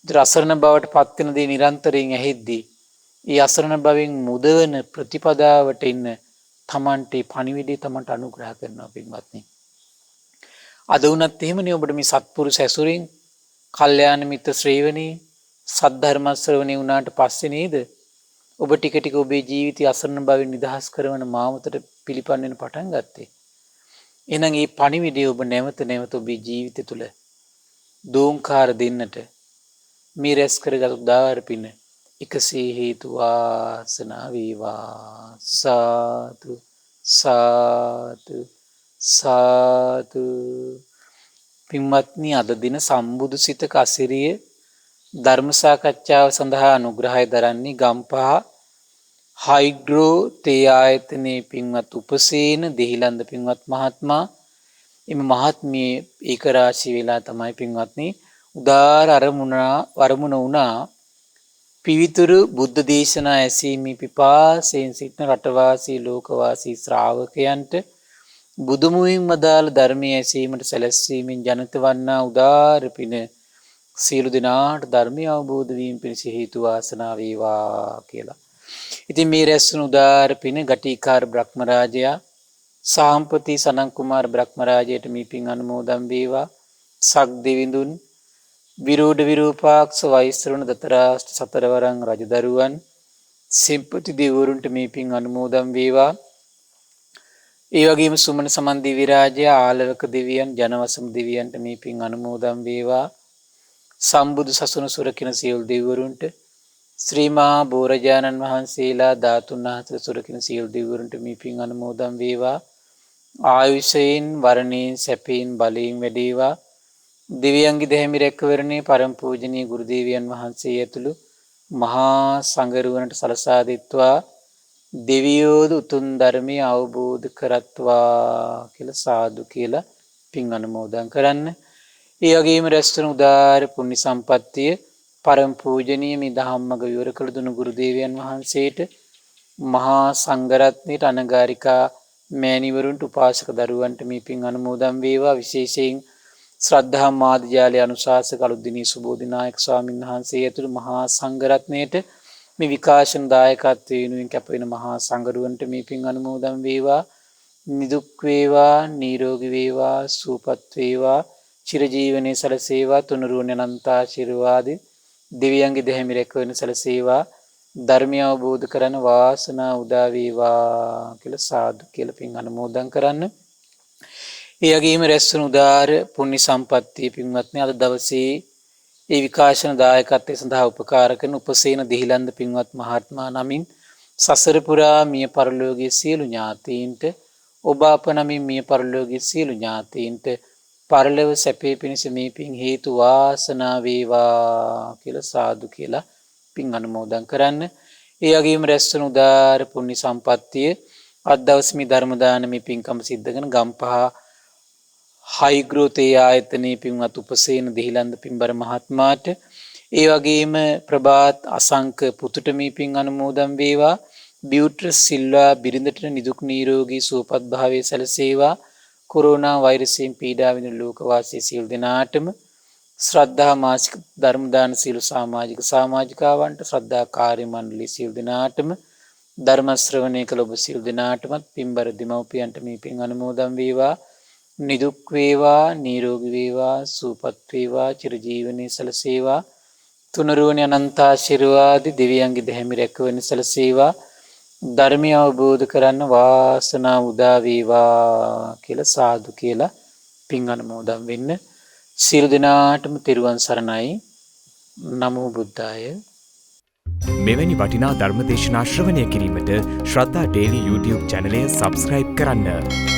අසරණ බවට පත් වෙන දේ නිරන්තරයෙන් ඇහෙද්දී ඒ අසරණ බවෙන් මුදවන ප්‍රතිපදාවට ඉන්න තමන්ට පණිවිඩය තමන්ට අනුග්‍රහ කරනවා පින්වත්නි. අද වුණත් එහෙමනේ ඔබට මේ සත්පුරුෂ ඇසුරින් කල්යාණ මිත්‍ර ශ්‍රේවණී සද්ධර්ම ශ්‍රවණී වුණාට පස්සේ නේද ඔබ ටික ටික ඔබේ ජීවිතය අසරණ බවෙන් නිදහස් කරන මාවතට පිළිපන් වෙන පටන් ගත්තේ. එහෙනම් මේ පණිවිඩය ඔබ නැවත නැවත ඔබේ ජීවිතය තුළ දෝංකාර දෙන්නට මේ රැස් කරගත් උදාාර පින එකසේ හේතු වාසනා වේවා. සාදු සාදු සාදු. පින්වත්නි, අද දින සම්බුදු සිතක අසිරිය ධර්ම සාකච්ඡාව සඳහා අනුග්‍රහය දරන්නේ ගම්පහ හයිඩ්‍රෝ තේ ආයතනයේ පින්වත් උපසේන දෙහිලන්ද පින්වත් මහත්මයා. එම මහත්මිය ඒක රාශි වෙලා තමයි පින්වත්නි උදාර අරමුණ වුණා පිවිතුරු බුද්ධ දේශනා ඇසීමේ පිපාසයෙන් සිටින රටවාසී ලෝකවාසී ශ්‍රාවකයන්ට බුදුමුවින් වදාළ ධර්මයේ ඇසීමට සැලැස්වීමෙන් ජනිත වන්නා උදාර පින සියලු දෙනාට ධර්මය අවබෝධ වීම පිණිස හේතු වාසනා වේවා කියලා. ඉතින් මේ රැස්වුණු උදාර පින ගටිකාර බ්‍රහ්මරාජයා සාම්පති සනන් කුමාර බ්‍රහ්මරාජයට මේ පින් අනුමෝදන් වේවා. සක් දෙවිඳුන් විරෝධ විරූපාක්ෂ වෛශ්‍රවණ දතරාෂ්ට සතරවරන් රජදරුවන් සිම්පති දෙවිවරුන්ට මේ පින් අනුමෝදන් වේවා. ඒ වගේම සුමන සමන් දිව්‍ය රාජයා ආලවක දෙවියන් ජනවසම දෙවියන්ට මේ පින් අනුමෝදන් වේවා. සම්බුදු සසුන සුරකින සියලු දෙවිවරුන්ට ශ්‍රී මහා බෝරජාණන් වහන්සේලා ධාතුන් වහන්සේ සුරකින සියලු දෙවිවරුන්ට මේ පින් අනුමෝදන් වේවා. ආයුෂයෙන් වරණයෙන් සැපයෙන් බලයෙන් වැඩේවා. දෙවියන්ගේ දැහැමි රැකවරණේ පරම පූජනීය ගුරු දේවියන් වහන්සේ ඇතුළු මහා සංඝරුවනට සලසා දෙත්වා දෙවියෝද උතුම් ධර්මය අවබෝධ කරත්වා කියලා සාදු කියලා පින් අනුමෝදන් කරන්න. ඒ වගේම රැස්වන උදාර පුණ්‍ය සම්පත්තිය පරම පූජනීය මේ ධම්මග විවර කළ දුණු ගුරු දේවයන් වහන්සේට මහා සංඝරත්නයට අනගාരികා මෑණිවරුන්ට උපාසක දරුවන්ට මේ පින් අනුමෝදන් වේවා. විශේෂයෙන් ශ්‍රද්ධා මාධ්‍යාලය අනුශාසක අලුත්දිනී සුබෝධිනායක ස්වාමීන් වහන්සේ ඇතුළු මහා සංඝරත්නයට මේ විකාශන දායකත්වය වෙනුවෙන් කැප වෙන මහා සංඝරුවන්ට මේ පින් අනුමෝදන් වේවා. නිදුක් වේවා, නිරෝගී වේවා, සුවපත් වේවා, චිරජීවනයේ සැලසේවා. තුනුරුවන් අනන්ත ආශිර්වාද දෙවියන්ගේ දෙහිමි රැකවරණ සැලසේවා. ධර්මය අවබෝධ කරන වාසනාව උදා වේවා කියලා සාදු කියලා පින් අනුමෝදන් කරන්න. ඒ වගේම රැස්වන උදාර පුණ්‍ය සම්පත්තිය පින්වත්නි අද දවසේ ඒ විකාශන දායකත්වයේ සඳහා උපකාර කරන උපසේන දෙහිලන්ද පින්වත් මහත්මයා නමින් සසර පුරා මිය පරලෝකයේ සියලු ඥාතීන්ට ඔබ අප නමින් මිය පරලෝකයේ සියලු ඥාතීන්ට පරලොව සැපේ පිණිස මේ පින් හේතු වාසනා වේවා කියලා සාදු කියලා පින් අනුමෝදන් කරන්න. ඒ වගේම රැස්වන උදාර පුණ්‍ය සම්පත්තිය අද දවසේ මේ ධර්ම දානමේ පින්කම සිද්ධ කරන ගම්පහ හයිග්‍රෝතේ ආයතනයේ පින්වත් උපසේන දෙහිලන්ද පින්බර මහත්මයාට ඒ වගේම ප්‍රභාත් අසංක පුතුට මේ පින් අනුමෝදන් වේවා. බියුට්‍රස් සිල්වා බිරිඳට නිදුක් නිරෝගී සුවපත් භාවයේ සැලසේවා. කොරෝනා වෛරසයෙන් පීඩා විඳින ලෝකවාසී සියලු දෙනාටම ශ්‍රද්ධා මාසික ධර්ම දාන සියලු සමාජිකාවන්ට ශ්‍රද්ධා කාර්ය මණ්ඩලයේ සියලු දෙනාටම ධර්ම ශ්‍රවණය කළ ඔබ සියලු දෙනාටමත් පින්බර දෙමව්පියන්ට මේ පින් අනුමෝදන් වේවා. නිදුක් වේවා, නිරෝගී වේවා, සුවපත් වේවා, චිරජීවනයේ සැලසේවා. තුනුරුවනි අනන්ත ආශිර්වාද දෙවියන්ගේ දැහැමි රැකවරණ සැලසේවා. ධර්මය අවබෝධ කරන්න වාසනාව උදා වේවා කියලා සාදු කියලා පින් අනුමෝදන් වෙන්න. සියලු දෙනාටම තෙරුවන් සරණයි. නමෝ බුද්ධාය. මෙවැනි වටිනා ධර්මදේශනා ශ්‍රවණය කිරීමට ශ්‍රද්ධා ඩේලි YouTube චැනලය සබස්ක්‍රයිබ් කරන්න.